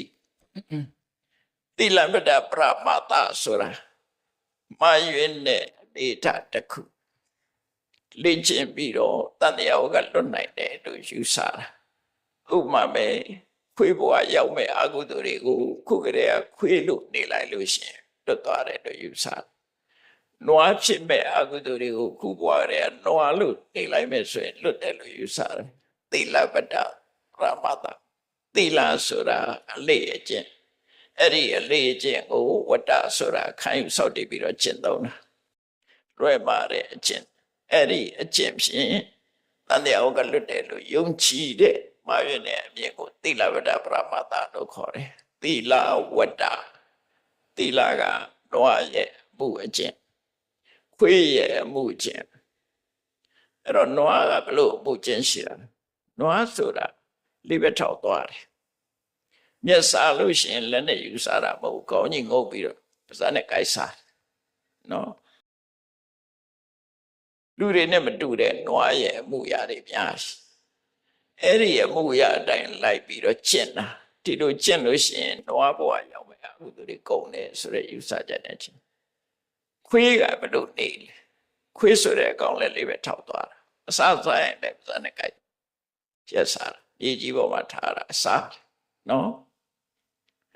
သီလမတ္တပရမတ္တဆိုတာမှားယွင်းတဲ့ဒေတာတစ်ခုလေ့ကျင့်ပြီးတော့တန်တရားကလွတ်နိုင်တယ်လို့ယူဆတာဥပမာပဲ ခွေးဘဝရောက်မဲ့အကုသိုလ်တွေကိုခုကလေးကခွေးလို့နေလိုက်လို့ရှင်လွတ်သွားတယ်လို့ယူဆတယ်နွားဖြစ်မဲ့အကုသိုလ်တွေကိုခုဘဝကလေးကနွားလို့နေလိုက်မဲ့ဆိုရင်လွတ်တယ်လို့ယူဆတယ်သီလပတ္တပရမတ္တသီလဆိုတာအလေးအကျင့်အဲ့ဒီအလေးအကျင့်ကိုဝတ္တဆိုတာခံယူဆောက်တည်ပြီးတော့ကျင့်သုံးတာလွယ်မာတဲ့အကျင့်အဲ့ဒီအကျင့်ဖြင့်တန်တရားကလွတ်တယ်လို့ယုံကြည်တဲ့မာရွတ်တဲ့အမြင်ကိုသီလဝတ္တပရမတ္တလို့ခေါ်တယ်သီလဝတ္တသီလကတော့ရဲ့မှုအကျင့်ခွေးရဲ့မှုအကျင့်အဲ့တော့နွားကဘလို့မှုကျင့်ရှိတာနွားဆိုတာလေးဘက်ထောက်သွားတယ်မျက်စားလို့ရှိရင်လက်နဲ့ယူစားတာမဟုတ်ကောင်းကြီးငုပ်ပြီးတော့ပါးစပ်နဲ့ကိုက်စားနော်လူတွေနဲ့မတူတဲ့နွားရဲ့အမှုရာတွေများရှိအဲ့ဒီအမှုရာအတိုင်းလိုက်ပြီးတော့ကျင့်တာဒီလိုကျင့်လို့ရှိရင်နွားဘဝရောက်မယ်အခုသူတွေကုန်တယ်ဆိုတဲ့ယူဆချက်နဲ့ချင်းခွေးကဘလို့နေလဲခွေးဆိုတဲ့အကောင်လည်းလေးပဲထောက်သွားတာအစားစားရင်လည်းပါးစပ်နဲ့ကိုက်ရက်စားတာမြေကြီးပေါ်မှာထားတာအစားနော်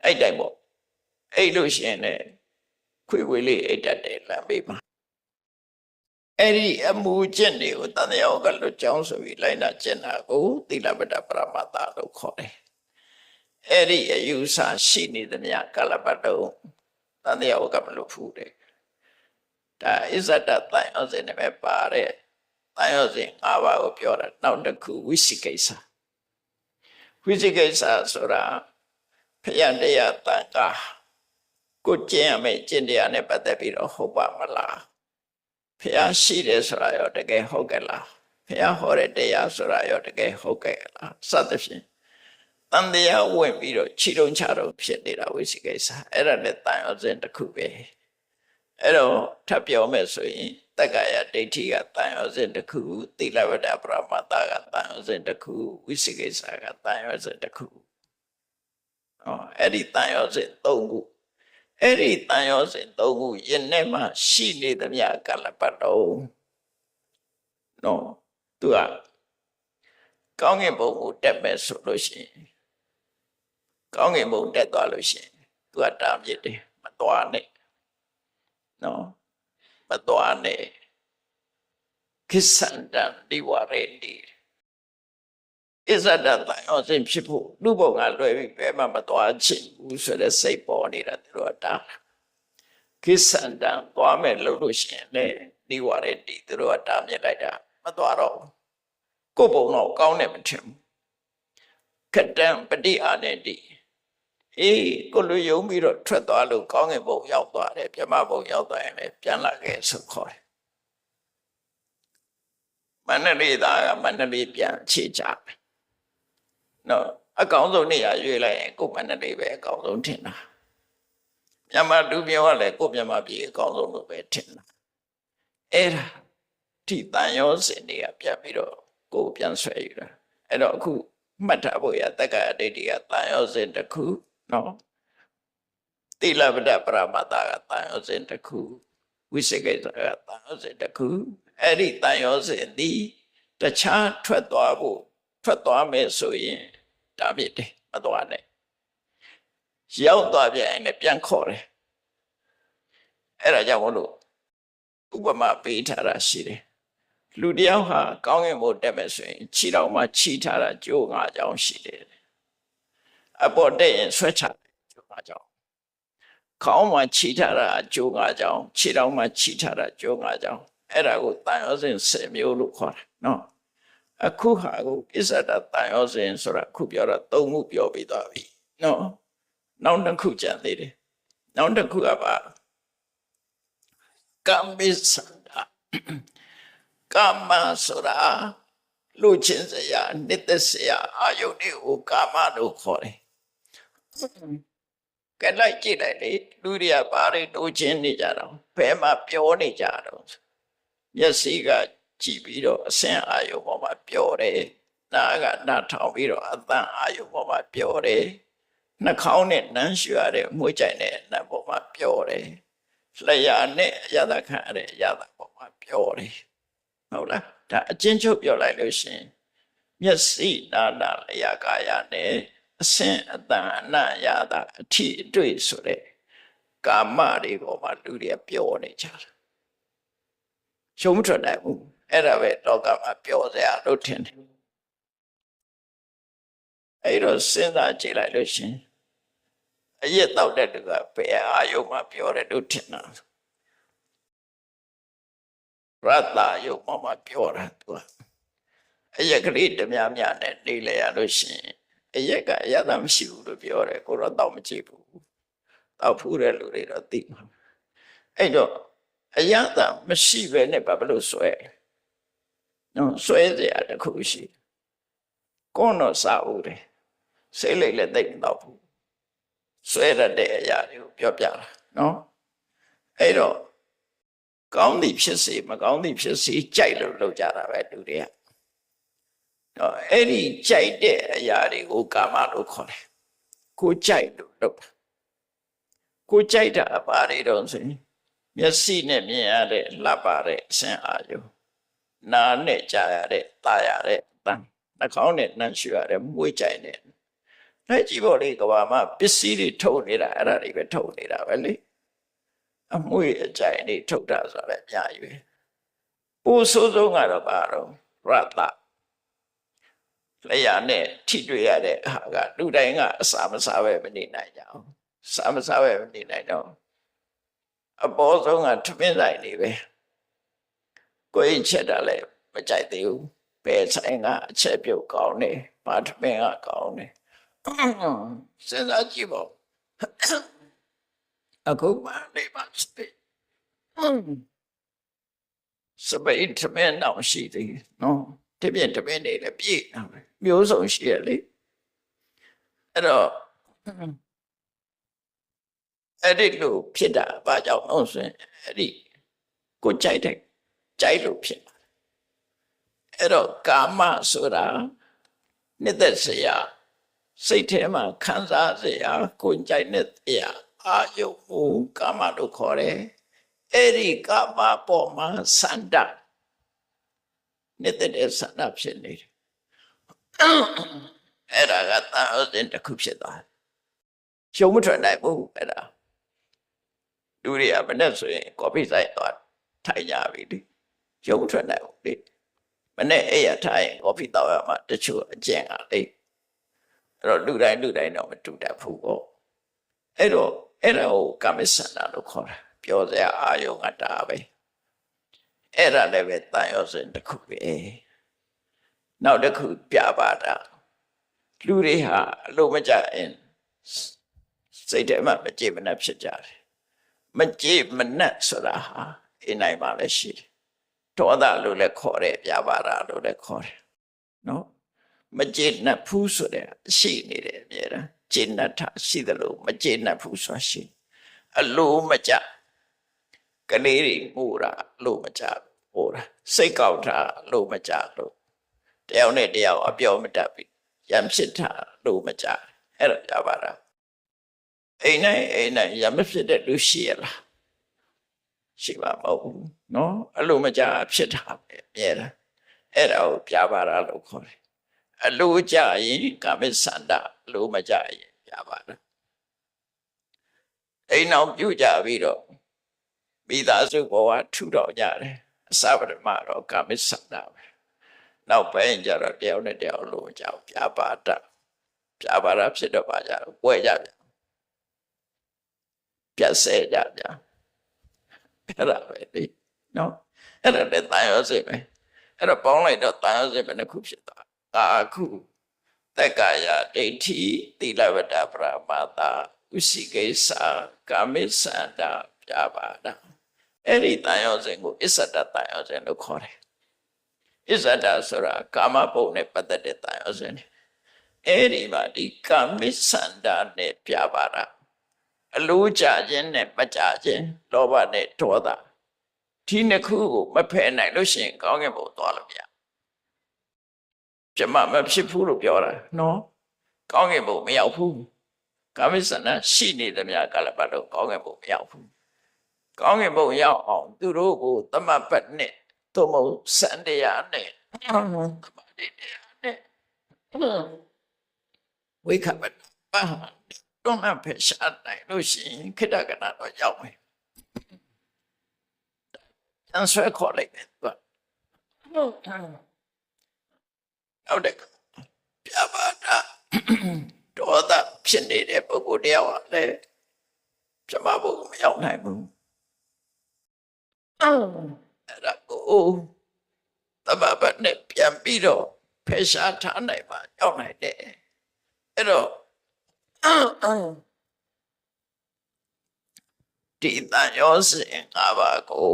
အဲ့တိုင်းပေါ့အဲ့လို့ရှိရင်လည်းခွေးလေးအိတ်တတ်တယ်လမ်းပေးမှာအဲ့ဒီအမှုကျင့်တွေကိုတန်တရားကလွတ်ကြောင်းဆိုပြီးလိုက်နာကျင့်တာကိုသီလပတ္တပရမတ္တလို့ခေါ်တယ်အဲ့ဒီအယူဆရှိနေသမျှကာလပတ်တုံးတန်တရားကမလွတ်ဘူးတဲ့ဒါအစ္ဆဒတန်ရောစဉ်နဲ့ပဲပါတဲ့တန်ရောစဉ်၅ပါးကိုပြောတာနောက်တစ်ခုဝိသိကိစ္စဝိသိကိစ္စဆိုတာဖယံတရားတန်ခါကိုကျင့်ရမယ်ကျင့်တရားနဲ့ပတ်သက်ပြီးတော့ဟုတ်ပါမလားဖျားရှိတယ်ဆိုတာရောတကယ်ဟုတ်ကဲ့လားဖျားဟောတဲ့တရားဆိုတာရောတကယ်ဟုတ်ကဲ့လားစသဖြင့်တန်တရားဝင်ပြီးတော့ခြိတုံချတော့ဖြစ်နေတာဝိသိကိစ္စအဲ့ဒါနဲ့တန်ရောစဉ်တစ်ခုပဲအဲ့တော့ထပ်ပြောမယ်ဆိုရင်တက္ကရာဒိဋ္ဌိကတန်ရောစဉ်တစ်ခုသီလဝတ္တပရမတ္တကတန်ရောစဉ်တစ်ခုဝိသိကိစ္စကတန်ရောစဉ်တစ်ခုအဲ့ဒီတန်ရောစဉ်၃ခုအဲ့ဒီတန်ရောစဉ်၃ခုယင်ထဲမှာရှိနေသမျှကာလပတ်လုံးနော်သူကကောင်းကင်ဘုံကိုတက်မယ်ဆိုလို့ရှိရင်ကောင်းကင်ဘုံတက်သွားလို့ရှိရင်သူကတာမြစ်တယ်မသွားနဲ့နော်မသွားနဲ့ကိစ္ဆန္တံဒီဝရေတိအစ္ဆဒတန်ရောစဉ်ဖြစ်ဖို့လူဘုံကလွယ်ပြီးဘယ်မှမသွားချင်ဘူးဆိုတဲ့စိတ်ပေါ်နေတာသူတို့ကတာကိစ္ဆန္တံသွားမယ်လို့ရှိရင်လေဒီဝရေတိသူတို့ကတာမြစ်လိုက်တာမသွားတော့ကိုယ်ဘုံတော့ကောင်းတယ်မထင်ဘူးခတံပฏิအာနေတိအေးကိုလူယုံပြီးတော့ထွက်သွားလို့ကောင်းကင်ဘုံရောက်သွားတယ်ပြမဘုံရောက်သွားရင်လည်းပြန်လာခဲ့ဆိုခေါ်တယ်မန္တလေးသားကမန္တလေးပြန်ခြေချတယ်နော်အကောင်းဆုံးနေရာရွေးလိုက်ရင်ကိုမန္တလေးပဲအကောင်းဆုံးထင်တာမြန်မာလူမျိုးကလည်းကိုမြန်မာပြည်အကောင်းဆုံးလို့ပဲထင်တာအဲ့ဒါဒီတန်ရောစင်တွေကပြန်ပြီးတော့ကိုပြန်ဆွဲယူတာအဲ့တော့အခုမှတ်ထားဖို့ရတက္ကရာဒိဋ္ဌိကတန်ရောစင်တစ်ခုနော်သီလပတ္တပရမတ္တကတန်ရောစင်တစ်ခုဝိသိကိစ္စကတန်ရောစင်တစ်ခုအဲ့ဒီတန်ရောစင်ဒီတခြားထွက်သွားမယ်ဆိုရင်တာမြစ်တယ်မသွားနဲ့ရောက်သွားပြန်ရင်လည်းပြန်ခေါ်တယ်အဲ့ဒါကြောင့်မလို့ဥပမာပေးထားတာရှိတယ်လူတယောက်ဟာကောင်းကင်ဘုံတက်မယ်ဆိုရင်ခြေတော်မှာခြိထားတာကြိုး၅ချောင်းရှိတယ်အပေါ်တက်ရင်ဆွဲချတယ်ကြိုး၅ချောင်းခေါင်းမှာခြိထားတာကြိုး၅ချောင်းခြေတော်မှာခြိထားတာကြိုး၅ချောင်းအဲ့ဒါကိုတန်ရောစဉ်10မျိုးလို့ခေါ်တယ်နော်အခုဟာကိုအစ္ဆဒတန်ရောစဉ်ဆိုတာခုပြောတာ၃ခုပြောပြီးသွားပြီနော်နောက်တစ်ခုကြံသေးတယ်နောက်တစ်ခုကပါကမ္မိစန္ဒကာမဆိုတာလူချင်းစရာနှစ်သက်စရာအာယုန်တွေကိုကာမလို့ခေါ်တယ်ကဲလိုက်ကြည့်လိုက်လေလူတွေကဘာတွေတို့ချင်းနေကြတော့ဘယ်မှာပြောနေကြတော့မျက်စိကကြည့်ပြီးတော့အစင်အာယုန်ပေါ်မှာပြောတယ်နားကနားထောင်ပြီးတော့အသံအာယုန်ပေါ်မှာပြောတယ်နှာခေါင်းနဲ့နမ်းရှူရတဲ့မွေးကြိုင်တဲ့နှာပေါ်မှာပြောတယ်လျှာနဲ့အရသာခံရတဲ့အရသာပေါ်မှာပြောတယ်ဟုတ်လားဒါအချင်းချုပ်ပြောလိုက်လို့ရှင်မျက်စိနာနာလျာကာယနဲ့ အစင်အတန်အနရတာအထီးအတွေ့ဆိုတဲ့ကာမတွေပေါ်မှာလူတွေပျော်နေကြတယ်ရှုံးထွက်နိုင်ဘူးအဲ့ဒါပဲလောကမှာပျော်စရာလို့ထင်တယ်အဲ့တော့စဉ်းစားကြည့်လိုက်လို့ရှင်အရက်တောက်တဲ့သူကဘယ်အာယုံမှာပျော်တယ်လို့ထင်တာရတ္တယုံမှာပျော်တာသူကအရက်ကလေးတများများနဲ့နေလေရလို့ရှင်အရက်ကအရသာမရှိဘူးလို့ပြောတယ်ကိုတော့တောက်မကြည့်ဘူးတောက်ဖူးတဲ့လူတွေတော့သိမှာအဲ့တော့အရသာမရှိပဲနဲ့ဘာလို့ဆွဲနော်ဆွဲစရာတစ်ခုရှိကိုတော့စာဦးတယ်စိတ်လိုက်လည်းသိမတော့ဘူးဆွဲရတဲ့အရာတွေကိုပြောပြတာနော်အဲ့တော့ကောင်းသည်ဖြစ်စေမကောင်းသည်ဖြစ်စေကြိုက်လို့လုပ်ကြတာပဲလူတွေကတော့အဲ့ဒီကြိုက်တဲ့အရာတွေကိုကာမလို့ခေါ်တယ်ကိုကြိုက်လို့လုပ်တာကိုကြိုက်တာအပါတွေတော့ဆိုရင်မျက်စိနဲ့မြင်ရတဲ့လှပတဲ့အဆင်အာရုံနားနဲ့ကြားရတဲ့တာရတဲ့အတန်နှာခေါင်းနဲ့နှမ်းရှူရတဲ့မွေးကြိုက်တဲ့လက်ကြည့်ဖို့လေကဘာမှပစ္စည်းတွေထုတ်နေတာအဲ့ဒါတွေပဲထုတ်နေတာပဲလေအမွေအကြိုက်တွေထုတ်တာဆိုတော့အများကြီးပဲပိုးဆိုးဆုံးကတော့ဘာတော့ရတ္တလျာနဲ့ထိတွေ့ရတဲ့ဟာကလူတိုင်းကအစာမစားပဲမနေနိုင်ကြအောင်စာမစားပဲမနေနိုင်တော့အပေါ်ဆုံးကထမင်းဆိုင်နေပဲကိုယ်ချက်တာလည်းမကြိုက်သေးဘူးပဲဆိုင်ကအချက်ပြုတ်ကောင်းတယ်ဘာထမင်းကကောင်းတယ်စဉ်းစားကြည့်ပေါ့အခုမှနေပါစပိတ်ထမင်းတော့ရှိသေးနော်တပြင်းတပြင်းနေလည်းပြည့်တာပဲမျိုးစုံရှိရလေအဲ့တော့အဲ့ဒီလိုဖြစ်တာဘာကြောင့်လို့ဆိုရင်အဲ့ဒီကိုကြိုက်တဲ့ကြိုက်လို့ဖြစ်တာအဲ့တော့ကာမဆိုတာနှစ်သက်စရာစိတ်ထဲမှာခံစားစရာကိုကြိုက်တဲ့တရားအာယုမှုကာမလို့ခေါ်တယ်အဲ့ဒီကာမပေါ်မှာစန္ဒနှစ်သက်တဲ့စန္ဒဖြစ်နေတယ်အဲ့ဒါကသာဝတ္တတစ်ခုဖြစ်သွားတယ်ရှုံးမထွက်နိုင်ဘူးအဲ့ဒါလူတွေကမနဲ့ဆိုရင်ကော်ဖီဆိုင်သွားထိုင်ကြပြီလေရှုံးထွက်နိုင်ဘူးလေမနဲ့အဲ့ရထိုင်ကော်ဖီတောက်ရမှာတချို့အကျင့်ကလေအဲ့တော့လူတိုင်းတော့မတူတတ်ဘူးပေါ့အဲ့တော့အဲ့ဒါကိုကာမစန္ဒလို့ခေါ်တာပြောစရာအာယုံကတာပဲအဲ့ဒါလည်းပဲတန်ရောစဉ်တစ်ခုပဲနောက်တစ်ခုပြပါတာလူတွေဟာအလိုမကျရင်စိတ်ထဲမှာမကြေမနက်ဖြစ်ကြတယ်မကြေမနက်ဆိုတာဟာအင်းနိုင်ပါလဲရှိတယ်ဒေါသလို့လည်းခေါ်တယ်ပြပါတာလို့လည်းခေါ်တယ်နော်မကြေနက်ဘူးဆိုတဲ့အရှိနေတယ်အမြဲတမ်းကြေနက်တာရှိတယ်လို့မကြေနက်ဘူးဆိုတာရှိအလိုမကျကလေးတွေမှုတာအလိုမကျဟိုတာစိတ်ကောက်တာအလိုမကျလို့တယောက်နဲ့တယောက်အပြောမတတ်ပြီရံဖြစ်တာလို့မကြအဲ့တော့ကြပါလားအိမ်နဲ့ရံမဖြစ်တဲ့လူရှိရလားရှိပါမဟုတ်ဘူးနော်အဲ့လိုမကြဖြစ်တာပဲအမြဲတမ်းအဲ့ဒါကိုပြပါလားလို့ခေါ်တယ်အလိုကြရင်ကာမစန္ဒအလိုမကြရင်ပြပါလားအိမ်အောင်ပြုကြပြီးတော့မိသားစုဘဝထူတော်ကြတယ်အစပထမတော့ကာမစန္ဒပဲနောက်ပိုင်းကျတော့တယောက်နဲ့တယောက်လို့ကြောက်ပြပါတပြပါရဖြစ်တော့ပါကြတော့ပွဲကြပြန်ပြတ်ဆဲကြပြန်အဲ့ဒါပဲလေနော်အဲ့ဒါလည်းတန်ရောစိတ်ပဲအဲ့တော့ပေါင်းလိုက်တော့တန်ရောစိတ်ပဲတစ်ခုဖြစ်သွားအခုတက္ကာယဒိဋ္ဌိသီလဝတ္တပရမတ္တဥစိကိစ္စကာမိစန္ဒပြပါဒအဲ့ဒီတန်ရောစိတ်ကိုအစ္ဆဒတန်ရောစိတ်လို့ခေါ်တယ်အစ္ဆဒဆိုတာကာမဘုံနဲ့ပတ်သက်တဲ့တန်ရောစဉ်အဲ့ဒီမှာဒီကာမိစန္ဒနဲ့ပြပါတာအလိုကြခြင်းနဲ့မကြခြင်းလောဘနဲ့ဒေါသဒီနှစ်ခုကိုမဖယ်နိုင်လို့ရှိရင်ကောင်းကင်ဘုံသွားလို့မရပြမမဖြစ်ဘူးလို့ပြောတာနော်ကောင်းကင်ဘုံမရောက်ဘူးကာမိစန္ဒရှိနေသမျှကာလပတ်တော့ကောင်းကင်ဘုံမရောက်ဘူးကောင်းကင်ဘုံရောက်အောင်သူတို့ကိုသမပတ်နဲ့သို့မဟုတ်စံတရားနဲ့သမာဓိတရားနဲ့ ဝိခပတ္တပါတွန်းလှန်ဖယ်ရှားနိုင်လို့ရှိရင်ခိတ္တကနာတော့ရောက်မယ်တန်ဆွဲခေါ်လိုက်တယ်သူကဟုတ်တယ်ပြပါတာဒေါသဖြစ်နေတဲ့ပုဂ္ဂိုလ်တယောက်ကလည်းပြမဖို့မရောက်နိုင်ဘူးအဲ့ဒါကိုတမဘတ်နဲ့ပြန်ပြီးတော့ဖယ်ရှားထားနိုင်ပါရောက်နိုင်တယ်အဲ့တော့ဒီတန်ရောစဉ်၅ပါးကို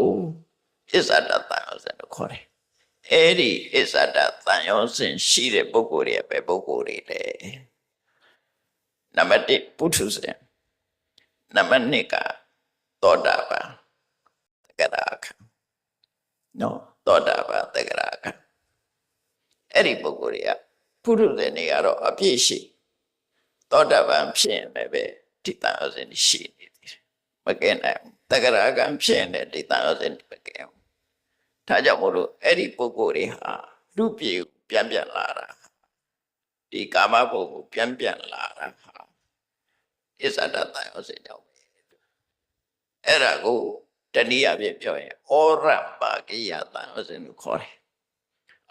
အစ္ဆဒတန်ရောစဉ်လို့ခေါ်တယ်အဲ့ဒီအစ္ဆဒတန်ရောစဉ်ရှိတဲ့ပုဂ္ဂိုလ်တွေပဲပုဂ္ဂိုလ်တွေလေနံပါတ်1ပုထုဇဉ်နံပါတ်2ကသောတာပန်သက္ကရာခနော်သောတာပန်သက္ကရာခအဲ့ဒီပုဂ္ဂိုလ်တွေကပုထုဇဉ်တွေကတော့အပြည့်ရှိသောတာပန်ဖြစ်ရင်လည်းပဲဒီတန်ရောစဉ်ရှိနေတယ်မကဲနိုင်ဘူးသက္ကရာကဖြစ်ရင်လည်းဒီတန်ရောစဉ်မကဲဘူးဒါကြောင့်မို့လို့အဲ့ဒီပုဂ္ဂိုလ်တွေဟာလူပြေပြန်လာတာဒီကာမဘုံကိုပြန်လာတာဟာအစ္ဆဒတန်ရောစဉ်ကြောင့်ပဲအဲ့ဒါကိုတနည်းအားဖြင့်ပြောရင်ဩရပါကိယတန်ရောစဉ်လို့ခေါ်တယ်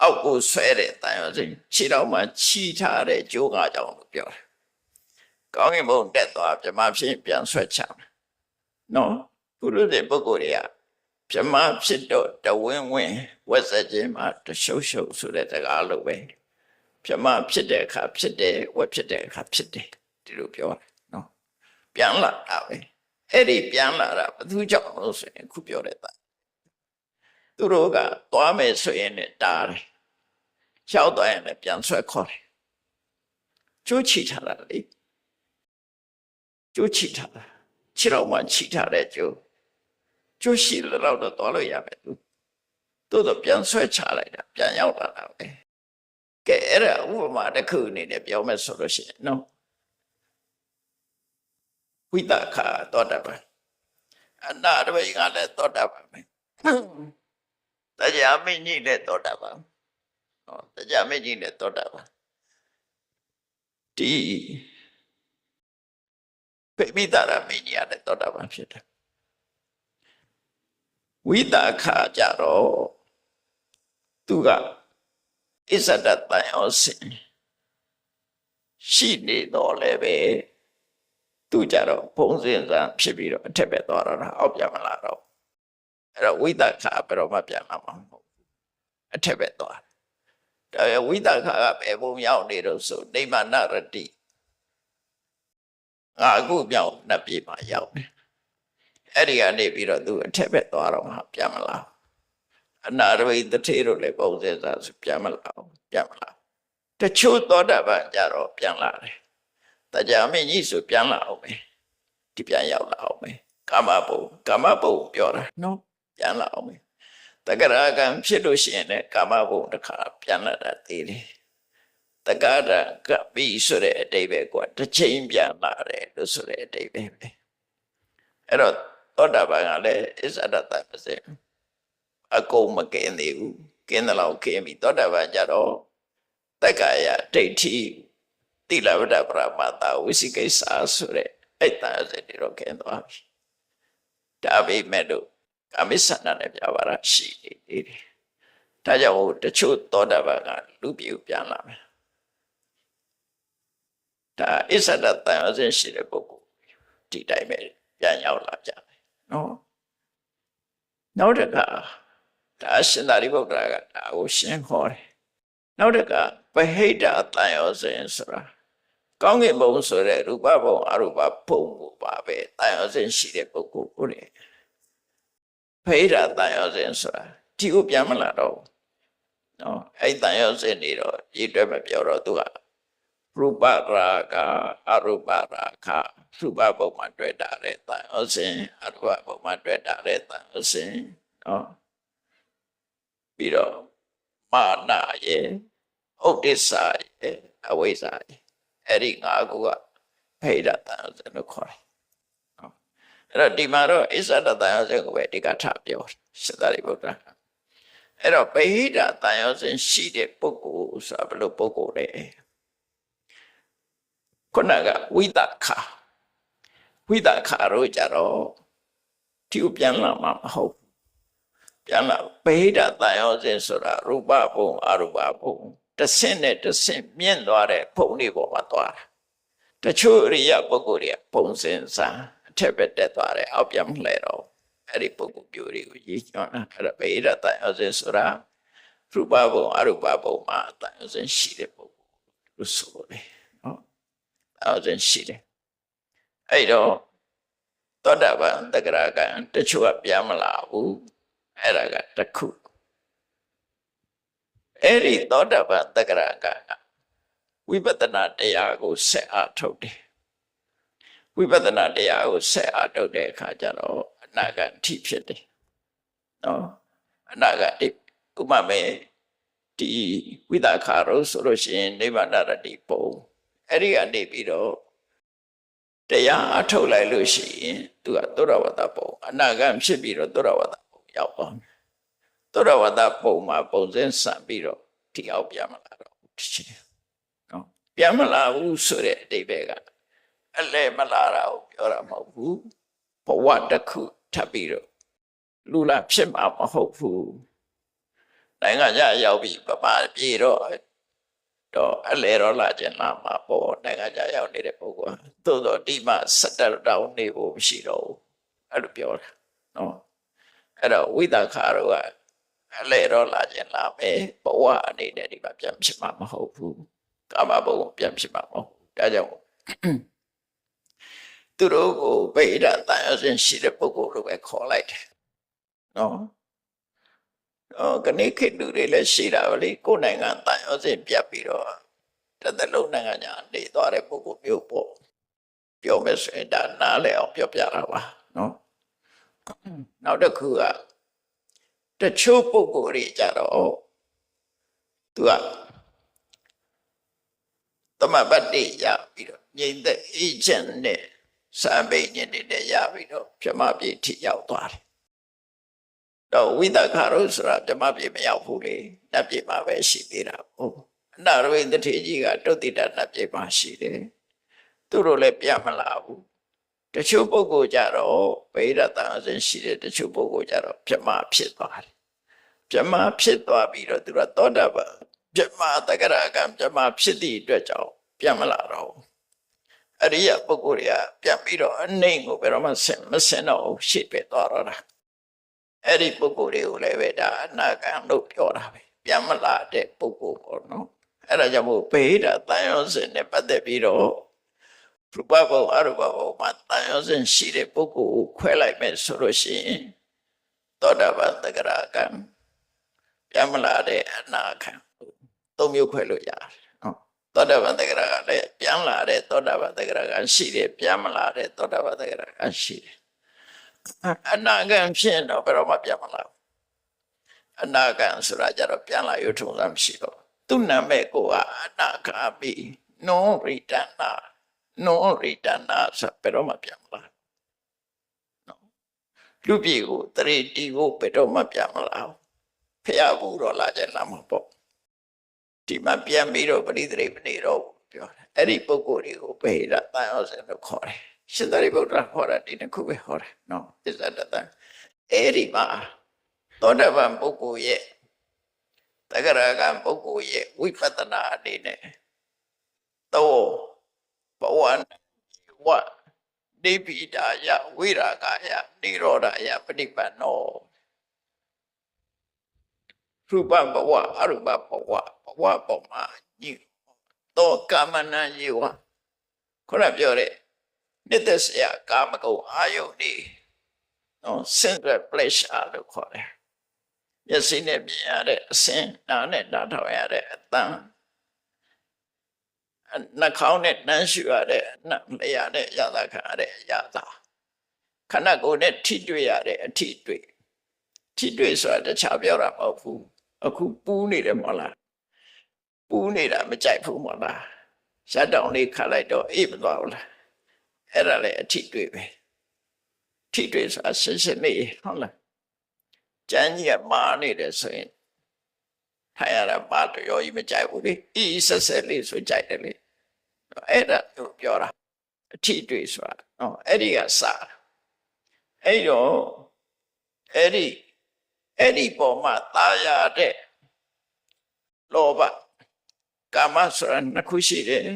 အောက်ကိုဆွဲတဲ့တန်ရောစဉ်ခြေထောက်မှာချီထားတဲ့ကြိုးကားကြောင့်လို့ပြောတယ်ကောင်းကင်ဘုံတက်သွားပြမဖြစ်ပြန်ဆွဲချမယ်နော်ပုရုဇဉ်ပုဂ္ဂိုလ်တွေကပြမဖြစ်တော့တဝင်းဝင်းဝက်ဆက်ခြင်းမှာတရှုပ်ဆိုတဲ့စကားလိုပဲပြမဖြစ်တဲ့အခါဖြစ်တယ်ဝက်ဖြစ်တဲ့အခါဖြစ်တယ်ဒီလိုပြောတယ်နော်ပြန်လာတာပဲအဲ့ဒီပြန်လာတာဘယ်သူကြောင့်လို့ဆိုရင်ခုပြောတဲ့တာသူတို့ကသွားမယ်ဆိုရင်လည်းတားတယ်ရောက်သွားရင်လည်းပြန်ဆွဲခေါ်တယ်ကျိုးချီထားတာလေကျိုးချီထားတာခြေတော်မှာချီထားတဲ့ကျိုးရှိတော့သွားလို့ရမယ်သူတို့တော့ပြန်ဆွဲချလိုက်တာပြန်ရောက်လာတာပဲကဲအဲ့ဒါဥပမာတစ်ခုအနေနဲ့ပြောမယ်ဆိုလို့ရှိရင်နော်ဝိတခာသောတာပန်အနာတပိကလည်းသောတာပန်ပဲတရားမင်းကြီးလည်းသောတာပန်ဟောတရားမင်းကြီးလည်းသောတာပန်ဒီပိတရမင်းကြီးလည်းသောတာပန်ဖြစ်တယ်ဝိတခာကြတော့သူကအစ္ဆဒတန်ရောစဉ်ရှိနေတော့လည်းပဲသူကြတော့ဘုံစင်စံဖြစ်ပြီးတော့အထက်ပဲသွားတော့တာအောက်ပြန်မလာတော့အဲ့တော့ဝိတခာဘယ်တော့မှပြန်လာမှာမဟုတ်ဘူးအထက်ပဲသွားဒါပေမဲ့ဝိတခာကဘယ်ဘုံရောက်နေတော့ဆိုနိဗ္ဗာန်ရတ္တိအခုပြောင်းနှစ်ပြေမှာရောက်တယ်အဲ့ဒီကနေပြီးတော့သူအထက်ပဲသွားတော့မှပြန်မလာအနာရဝိတထေတို့လည်းပုံစံစားဆိုပြန်မလာတချို့သောတာပန်ကြတော့ပြန်လာတယ်တရားမင်းကြီးဆိုပြန်လာအောင်ပဲဒီပြန်ရောက်လာအောင်ပဲကာမဘုံပြောတာနော်ပြန်လာအောင်ပဲတက္ကရာကံဖြစ်လို့ရှိရင်လည်းကာမဘုံတစ်ခါပြန်လာတာသေးတယ်တက္ကရာကပိဆိုတဲ့အတိတ်ပဲကွာတစ်ချိန်ပြန်လာတယ်လို့ဆိုတဲ့အတိတ်ပဲအဲ့တော့သောတာပန်ကလည်းအစ္ဆဒတ္တပစေအကုန်မကင်းသေးဘူးကင်းတယ်လို့ကင်းပြီသောတာပန်ကြတော့တက္ကရာဒိဋ္ဌိတိလဝဒပရမတ္တဝိသိကိစ္စဆိုတဲ့အဲ့တန်စတဲ့တော့ကင်းသွားပြီဒါပေမဲ့လို့ကာမိဆန္ဒနဲ့ပြပါရရှိနေတယ်ဒါကြောင့်တချို့သောတာပန်ကလူပြေပြန်လာမယ်ဒါအစ္ဆဒတန်ရောစဉ်ရှိတဲ့ပုဂ္ဂိုလ်ဒီတိုင်းပဲပြန်ရောက်လာကြတယ်နော်နောက်တစ်ခါဒါရှင်သာရိပုတ္တရာကဒါကိုရှင်းခေါ်တယ်နောက်တစ်ခါပဟိတတန်ရောစဉ်ဆိုတာကောင်းကင်ဘုံဆိုတဲ့ရူပဘုံအရူပဘုံကိုပါပဲတန်ရောစဉ်ရှိတဲ့ပုဂ္ဂိုလ်ကိုလေပဟိတတန်ရောစဉ်ဆိုတာဒီကိုပြန်မလာတော့နော်အဲ့တန်ရောစဉ်နေတော့ရည်တွဲမပြောတော့သူကရူပရာကအရူပရာခရူပဘုံမှာတွေ့တာတဲ့တန်ရောစဉ်အရူပဘုံမှာတွေ့တာတဲ့တန်ရောစဉ်နော်ပြီးတော့မာနရဲ့ဥဒိစ္စရဲ့အဝိဇ္ဇာရဲ့အဲ့ဒီငါးခုကဖိဒတန်ရောလို့ခေါ်တယ်နော်အဲ့တော့ဒီမှာတော့အစ္ဆဒတန်ရောကိုပဲဒီကထပြောရှင်သာရိပုတ္တရာအဲ့တော့ပိဟိတတန်ရောရှိတဲ့ပုဂ္ဂိုလ်ဆိုတာဘယ်လိုပုဂ္ဂိုလ်လဲ ခုနကဝိသခတို့ကြတော့ဒီကိုပြန်လာမှာမဟုတ်ပြန်လာဗဟိတတန်ရောစဉ်ဆိုတာရူပဘုံအရူပဘုံတစ်ဆင့်နဲ့တစ်ဆင့်မြင့်သွားတဲ့ဘုံတွေပေါ်မှာသွားတာတချို့အရိယပုဂ္ဂိုလ်တွေကပုံစံစားအထက်ပဲတက်သွားတယ်အောက်ပြန်မလှဲတော့အဲ့ဒီပုဂ္ဂိုလ်ပြိုတွေကိုရည်ညွှန်းတာအဲ့ဒါဗဟိတတန်ရောစဉ်ဆိုတာရူပဘုံအရူပဘုံမှာတန်ရောစဉ်ရှိတဲ့ပုဂ္ဂိုလ်လို့ဆိုတယ်နော်တန်ရောစဉ်ရှိတယ်အဲ့တော့သောတာပန်တဂရကံတချို့ကပြန်မလာဘူးအဲ့ဒါကတစ်ခုအဲ့ဒီသောတာပန်တဂရကံဝိပဿနာတရားကိုဆက်အားထုတ်တယ်ဝိပဿနာတရားကိုဆက်အားထုတ်တဲ့အခါကျတော့အနာဂတ်ထိဖြစ်တယ်နော်အနာဂတ်ဥပမာဒီဝိသခါရောဆိုလို့ရှိရင်နိဗ္ဗာန်တတိပုံအဲ့ဒီကနေပြီးတော့တရားအထုတ်လိုက်လို့ရှိရင်သူကသုရဝတ္တပုံအနာဂတ်ဖြစ်ပြီးတော့သုရဝတ္တပုံရောက်သွားမယ်သုရဝတ္တပုံမှာပုံစံဆံပြီးတော့ဒီအောင်ပြန်မလာတော့ဘူးဖြစ်တယ်နော်ပြန်မလာဘူးဆိုတဲ့အဓိပ္ပာယ်ကအလဲမလာတာကိုပြောတာမဟုတ်ဘူးဘဝတစ်ခုထပ်ပြီးတော့လူလာဖြစ်မှာမဟုတ်ဘူးနိုင်ငံခြားရောက်ပြီးပမာပြေတော့အလဲတော့လာခြင်းလာမှာပေါ့နိုင်ငံခြားရောက်နေတဲ့ပုဂ္ဂိုလ်သို့တော့ဒီမှာ17တောင်းနေဖို့မရှိတော့ဘူးအဲ့လိုပြောတာနော်အဲ့တော့ဝိသခါရောကအလဲတော့လာခြင်းလာမယ်ဘဝအနေနဲ့ဒီမှာပြန်ဖြစ်မှာမဟုတ်ဘူးကာမဘုံပြန်ဖြစ်မှာမဟုတ်ဘူးဒါကြောင့်သူတို့ကိုဗိဓာတန်ရစဉ်ရှိတဲ့ပုဂ္ဂိုလ်လိုပဲခေါ်လိုက်တယ်နော်ကနေခေတ်လူတွေလည်းရှိတာပဲလေကိုယ်နိုင်ငံတန်ရစဉ်ပြတ်ပြီးတော့တစ်သက်လုံးနိုင်ငံညာနေသွားတဲ့ပုဂ္ဂိုလ်မျိုးပေါ့ပြောမယ်ဆိုရင်ဒါနားလည်အောင်ပြောပြတာပါနော်နောက်တစ်ခုကတချို့ပုဂ္ဂိုလ်တွေကြတော့သူကသမဘတ်တိရပြီးတော့ငြိမ့်တဲ့အေးချမ်းနဲ့စာပေညင်တွေရပြီးတော့ပြမပြေထိရောက်သွားတယ်တော့ဝိသခါရောဆိုတာပြမပြေမရောက်ဘူးလေနတ်ပြေမှာပဲရှိသေးတာဟုတ်အနာရဝိတထေကြီးကတုတ်တိတနတ်ပြေမှာရှိတယ်သူတို့လည်းပြန်မလာဘူးတချို့ပုဂ္ဂိုလ်ကြတော့ဗေဒတန်အစဉ်ရှိတယ်တချို့ပုဂ္ဂိုလ်ကြတော့ပြမဖြစ်သွားတယ်ပြမဖြစ်သွားပြီးတော့သူကသောတာပန်ပြမတဂရကံပြမဖြစ်သည့်အတွက်ကြောင့်ပြန်မလာတော့အရိယပုဂ္ဂိုလ်တွေကပြန်ပြီးတော့အနေကိုဘယ်တော့မှမစင်တော့ရှေ့ပဲသွားတော့တာအဲ့ဒီပုဂ္ဂိုလ်တွေကိုလည်းပဲဒါအနာဂံလို့ပြောတာပဲပြန်မလာတဲ့ပုဂ္ဂိုလ်ပေါ့နော်အဲ့ဒါကြောင့်မို့ဗေဒတန်ရောစဉ်နဲ့ပတ်သက်ပြီးတော့ရူပဘုံအရူပဘုံမှာတန်ရောစဉ်ရှိတဲ့ပုဂ္ဂိုလ်ကိုခွဲလိုက်မယ်ဆိုလို့ရှိရင်သောတာပန်တဂရကံပြန်မလာတဲ့အနာဂံသုံးမျိုးခွဲလို့ရတယ်နော်သောတာပန်တဂရကလည်းပြန်လာတဲ့သောတာပန်တဂရကရှိတယ်ပြန်မလာတဲ့သောတာပန်တဂရကရှိတယ်အနာဂံဖြစ်တော့ဘယ်တော့မှပြန်မလာဘူးအနာဂံဆိုတာကြတော့ပြန်လာရထုံးစမ်းမရှိတော့သူ့နာမည်ကိုကအနာဂါမိနောရိတနာဆိုဘယ်တော့မှပြန်မလာနော်လူပြည်ကိုတရေတီကိုဘယ်တော့မှပြန်မလာဘူးဖျားဘူးတော့လာကြလာမှာပေါ့ဒီမှာပြန်ပြီးတော့ပရိသေမနေတော့ပြောတယ်အဲ့ဒီပုဂ္ဂိုလ်တွေကိုဗေဒတန်ရောစဉ်လို့ခေါ်တယ်ရှင်သာရိပုတ္တရာဟောတာဒီတစ်ခုပဲဟောတယ်နော်သစ္စာတတန်အဲ့ဒီမှာသောတာပန်ပုဂ္ဂိုလ်ရဲ့တဂရကံပုဂ္ဂိုလ်ရဲ့ဝိပဿနာအနေနဲ့သောဘဝဝနိဗ္ဗိဒာယဝိရာဂာယနိရောဓာယပฏิပတ်နောရူပဘဝအရူပဘဝပေါ်မှာညိသောကာမနံယေဝခေါရပြောတဲ့နှစ်သက်စရာကာမဂုဏ်အာယုန်ဒီနော် sensual pleasure လို့ခေါ်တယ်မျက်စိနဲ့မြင်ရတဲ့အစင်နားနဲ့နားထောင်ရတဲ့အသံနှာခေါင်းနဲ့နှမ်းရှူရတဲ့အနံ့လျာနဲ့ရတာခံရတဲ့အရာသာခန္ဓာကိုယ်နဲ့ထိတွေ့ရတဲ့အထိတွေ့ဆိုတာတခြားပြောတာမဟုတ်ဘူးအခုပူးနေတယ်မဟုတ်လားပူးနေတာမကြိုက်ဘူးမဟုတ်လားရှက်တောင်လေးခတ်လိုက်တော့အေးမသွားဘူးလားအဲ့ဒါလည်းအထိတွေ့ပဲထိတွေ့ဆိုတာရှင်းလေးဟုတ်လားကျန်းကြီးကမာနေတယ်ဆိုရင်ထိုင်ရတာပါတော့ရောကြီးမကြိုက်ဘူးလေအေးဆက်ဆက်လေးဆိုကြိုက်တယ်လေ အဲ့ဒါကိုပြောတာအထီးတွေ့ဆိုတာနော်အဲ့ဒီကစတာအဲ့တော့အဲ့ဒီပေါ်မှာตายရတဲ့လောဘကာမဆိုတာနှစ်ခုရှိတယ်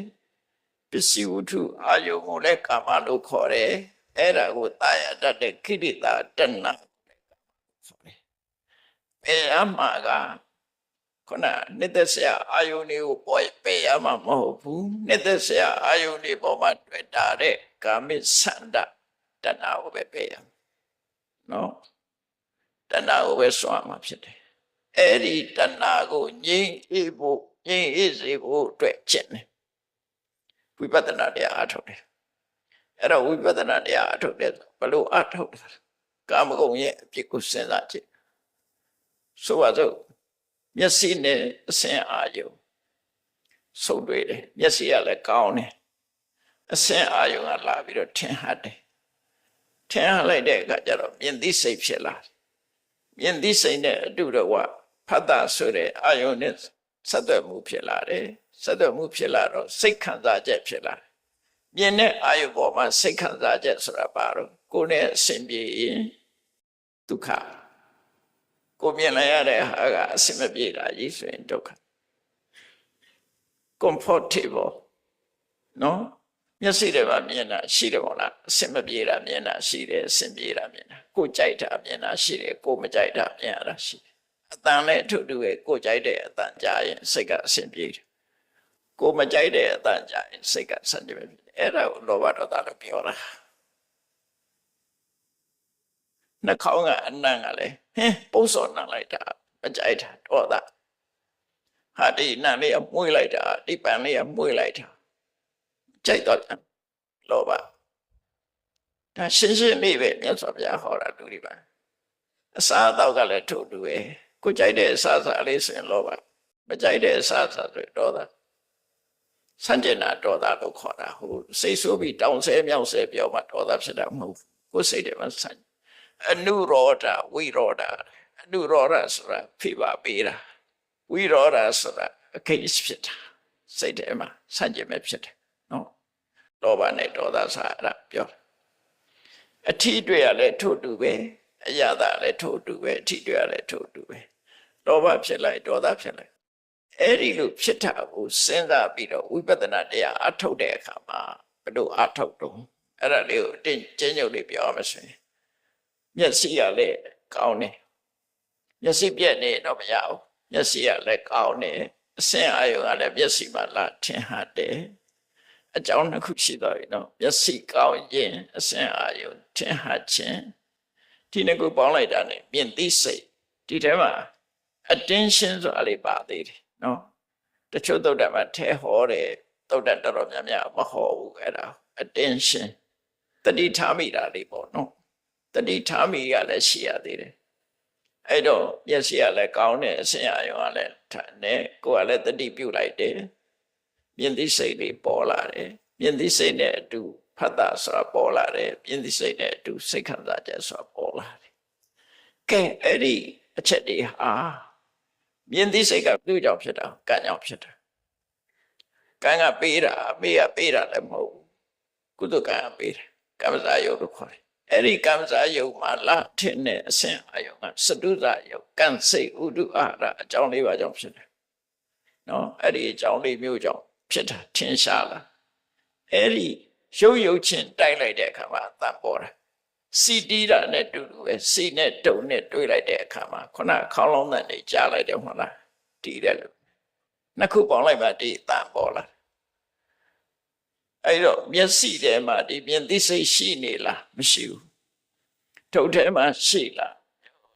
ပစ္စည်းဝတ္ထုအာယုံကိုလည်းကာမလို့ခေါ်တယ်အဲ့ဒါကိုตายရတတ်တဲ့ခိရိတာတဏ္ဏဆိုတယ်ဘယ်အမှားကခုနနှစ်သက်စရာအာယုန်တွေကိုပေါ်ပေးရမှာမဟုတ်ဘူးနှစ်သက်စရာအာယုန်တွေပေါ်မှာတွေ့တာတဲ့ကာမိဆန္ဒတဏှာကိုပဲပေးရနော်တဏှာကိုပဲစွန့်မှာဖြစ်တယ်အဲ့ဒီတဏှာကိုငြိမ်းအေးဖို့ငြိမ်းအေးစေဖို့အတွက်ကျင့်တယ်ဝိပဿနာတရားအထုတ်တယ်အဲ့တော့ဝိပဿနာတရားအထုတ်တယ်ဘလို့အထုတ်တယ်ကာမဂုဏ်ရဲ့အပြစ်ကိုစဉ်းစားကြည့်ဆိုပါစို့မျက်စိနဲ့အစဉ်အာယုံဆုံတွေ့တယ်မျက်စိကလည်းကောင်းတယ်အစဉ်အာယုံကလာပြီးတော့ထင်ဟပ်တယ်ထင်ဟပ်လိုက်တဲ့အခါကျတော့မြင်သိစိတ်ဖြစ်လာတယ်မြင်သိစိတ်နဲ့အတူတကွဖတ်တာဆိုတဲ့အာယုံနဲ့ဆက်သွယ်မှုဖြစ်လာတယ်ဆက်သွယ်မှုဖြစ်လာတော့စိတ်ခံစားချက်ဖြစ်လာတယ်မြင်တဲ့အာယုံပေါ်မှာစိတ်ခံစားချက်ဆိုတာဘာလို့ကိုယ်နဲ့အစဉ်ပြေရင်ဒုက္ခကိုမြင်လိုက်ရတဲ့ဟာကအစင်မပြေတာကြီးဆိုရင်ဒုက္ခ comfortable နော်မျက်စိတွေမှာမြင်တာရှိတယ်ပေါ့လားအစင်မပြေတာမြင်တာရှိတယ်အစင်ပြေတာမြင်တာကိုကြိုက်တာမြင်တာရှိတယ်ကိုမကြိုက်တာမြင်ရတာရှိတယ်အတန်လည်းအထုတူပဲကိုကြိုက်တဲ့အတန်ကြားရင်စိတ်ကအစင်ပြေတယ်ကိုမကြိုက်တဲ့အတန်ကြားရင်စိတ်ကဆန့်ကျင်ပဲဖြစ်တယ်အဲ့ဒါကိုလောဘဒေါသလို့ပြောတာနှာခေါင်းကအနံ့ကလည်းပုတ်စော်နှံလိုက်တာမကြိုက်တာဒေါသဟာဒီနှံလေးကမွေးလိုက်တာဒီပန်လေးကမွေးလိုက်တာကြိုက်တော့လောဘဒါရှင်းရှင်းလေးပဲမြတ်စွာဘုရားဟောတာလူတွေပါအစားအသောက်ကလည်းထို့တူပဲကိုကြိုက်တဲ့အစားအစာလေးဆိုရင်လောဘမကြိုက်တဲ့အစားအစာတွေဒေါသဆန့်ကျင်တာဒေါသလို့ခေါ်တာဟိုစိတ်ဆိုးပြီးတောင်းဆဲမြောက်ဆဲပြောမှဒေါသဖြစ်တာမဟုတ်ဘူးကိုစိတ်တွေမှာဆန့်အနုရောဓဝိရောဓအနုရောဓဆိုတာဖိပါပေးတာဝိရောဓဆိုတာအကိစ္စဖြစ်တာစိတ်ထဲမှာဆန့်ကျင်မဲ့ဖြစ်တယ်နော်လောဘနဲ့ဒေါသဆိုတာပြောအထီးတွေ့ရလဲထို့တူပဲအယတာလဲထို့တူပဲအထီးတွေ့ရလဲထို့တူပဲလောဘဖြစ်လိုက်ဒေါသဖြစ်လိုက်အဲ့ဒီလိုဖြစ်တာကိုစဉ်းစားပြီးတော့ဝိပဿနာတရားအထုတ်တဲ့အခါမှာဘယ်လိုအထုတ်တော့အဲ့ဒါလေးကိုတင်းကျဉ်းချုပ်လေးပြောရမယ်ဆိုရင်မျက်စိကလည်းကောင်းတယ်မျက်စိပြက်နေတော့မရဘူးမျက်စိကလည်းကောင်းတယ်အစင်အာယုံကလည်းမျက်စိမှာလာထင်ဟပ်တယ်အကြောင်းတစ်ခုရှိတော့ပြီနော်မျက်စိကောင်းရင်အစင်အာယုံထင်ဟပ်ခြင်းဒီနှစ်ခုပေါင်းလိုက်တာ ਨੇ မြင်သိစိတ်ဒီထဲမှာ attention ဆိုတာလေးပါသေးတယ်နော်တချို့သုတ်တံမှာထဲဟောတယ်သုတ်တံတော်တော်များများမဟောဘူးအဲ့ဒါ attention တတိထားမိတာလေးပေါ့နော်တတိထားမိရလည်းရှိရသေးတယ်အဲ့တော့မျက်စိကလည်းကောင်းတယ်အစင်အာယုံကလည်းထားတယ်ကိုယ်ကလည်းတတိပြုတ်လိုက်တယ်မြင်သိစိတ်လေးပေါ်လာတယ်မြင်သိစိတ်နဲ့အတူဖတ်တာဆိုတာပေါ်လာတယ်မြင်သိစိတ်နဲ့အတူစိတ်ခံစားချက်ဆိုတာပေါ်လာတယ်ကဲအဲ့ဒီအချက်တွေဟာမြင်သိစိတ်ကသူ့ကြောင့်ဖြစ်တာကံကြောင့်ဖြစ်တာကံကပေးတာမေးကပေးတာလည်းမဟုတ်ဘူးကုသကံကပေးတယ်ကမ္မဇာယုတ်လို့ခေါ်တယ်အဲ့ဒီကမ္မဇာယုတ်မှာလာထင်တဲ့အစဉ်အာယုံကစတုဇာယုတ်ကံစိတ်ဥဒုအာရအကြောင်းလေးပါကြောင့်ဖြစ်တယ်နော်အဲ့ဒီအကြောင်းလေးမျိုးကြောင့်ဖြစ်တာထင်ရှားလာအဲ့ဒီရုပ်ချင်းတိုက်လိုက်တဲ့အခါမှာအတန်ပေါ်တာစီတီးတာနဲ့တူတူပဲစီနဲ့တုံနဲ့တွေးလိုက်တဲ့အခါမှာခုနခေါင်းလုံးသံတွေကြားလိုက်တယ်မဟုတ်လားတီးတယ်လို့နှစ်ခုပေါင်းလိုက်မှဒီအတန်ပေါ်လာအဲ့တော့မျက်စိထဲမှာဒီမြင်သိစိတ်ရှိနေလားမရှိဘူးထုပ်ထဲမှာရှိလား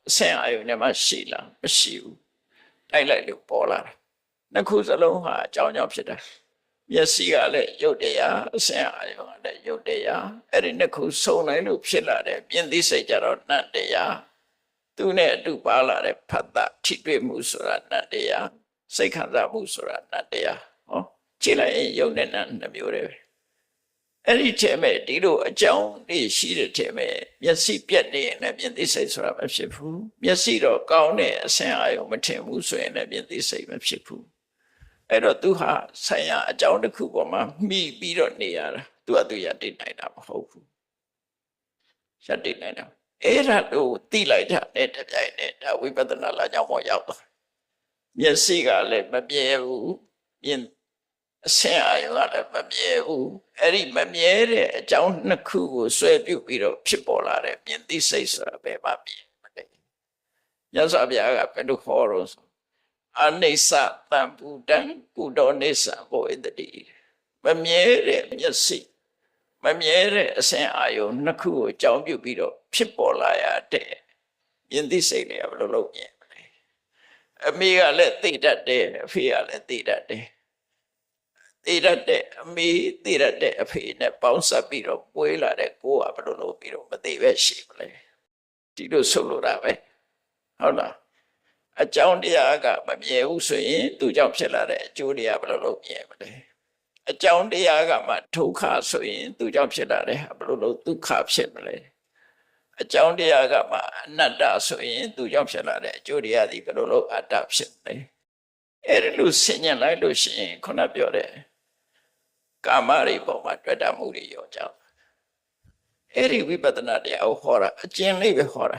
အဆင်အာယုန်ထဲမှာရှိလားမရှိဘူးတိုက်လိုက်လို့ပေါ်လာတယ်နှစ်ခုစလုံးဟာအကြောင်းကြောင့်ဖြစ်တာမျက်စိကလည်းရုပ်တရားအဆင်အာယုံကလည်းရုပ်တရားအဲ့ဒီနှစ်ခုစုံနိုင်လို့ဖြစ်လာတယ်မြင်သိစိတ်ကြတော့နတ်တရားသူနဲ့အတူပါလာတဲ့ဖတ်တာထိတွေ့မှုဆိုတာနတ်တရားစိတ်ခံစားမှုဆိုတာနတ်တရားဟောကြည့်လိုက်ရင်ရုပ်နဲ့နတ်နှစ်မျိုးတည်းပဲအဲ့ဒီထဲမဲ့ဒီလိုအကြောင်းတွေရှိတဲ့ထဲမဲ့မျက်စိပြက်နေရင်လည်းမြင်သိစိတ်ဆိုတာမဖြစ်ဘူးမျက်စိတော့ကောင်းတဲ့အဆင်အာယုံမထင်ဘူးဆိုရင်လည်းမြင်သိစိတ်မဖြစ်ဘူး အဲ့တော့သူဟာဆိုင်ရာအကြောင်းတစ်ခုပေါ်မှာမိပြီးတော့နေရတာသူကသူရတိနိုင်တာမဟုတ်ဘူးရတိနိုင်တာအဲ့ဒါတို့သိလိုက်တာနဲ့တပြိုင်နက်ဒါဝိပဿနာလမ်းကြောင်းပေါ်ရောက်သွားမျက်စိကလည်းမမြဲဘူးမြင်အဆင်အာရုံကလည်းမမြဲဘူးအဲ့ဒီမမြဲတဲ့အကြောင်းနှစ်ခုကိုဆွဲပြုတ်ပြီးတော့ဖြစ်ပေါ်လာတဲ့မြင်သိစိတ်ဆိုတာပဲမှမြင်မလဲညဇောဗျာကဘယ်လိုခေါ်တော့ဆိုအနိစ္စတံပူတံကုတောနိစ္စဘောဣတတိမမြဲတဲ့မျက်စိမမြဲတဲ့အဆင်အာရုံနှစ်ခုကိုအကြောင်းပြုပြီးတော့ဖြစ်ပေါ်လာရတဲ့မြင်သိစိတ်လည်းဘယ်လိုလုပ်မြင်မလဲအမေကလည်းသိတတ်တယ်အဖေကလည်းသိတတ်တယ်သိတတ်တဲ့အမေသိတတ်တဲ့အဖေနဲ့ပေါင်းစပ်ပြီးတော့ပွေးလာတဲ့ကိုကဘယ်လိုလုပ်ပြီးတော့မသိပဲရှိမလဲဒီလိုဆိုလိုတာပဲဟုတ်လားအကြောင်းတရားကမမြဲဘူးဆိုရင်သူကြောင့်ဖြစ်လာတဲ့အကျိုးတရားဘယ်လိုလုပ်မြဲမလဲအကြောင်းတရားကမှဒုက္ခဆိုရင်သူကြောင့်ဖြစ်လာတဲ့ဘယ်လိုလုပ်ဒုက္ခဖြစ်မလဲအကြောင်းတရားကမှအနတ္တဆိုရင်သူကြောင့်ဖြစ်လာတဲ့အကျိုးတရားဒီဘယ်လိုလုပ်အတ္တဖြစ်မလဲအဲ့ဒီလိုဆင်ញံလိုက်လို့ရှိရင်ခုနပြောတဲ့ကာမတွေပေါ်မှာတွေ့တာမှုတွေရောကြောင်းအဲ့ဒီဝိပဿနာတရားကိုဟောတာအကျဉ်းလေးပဲဟောတာ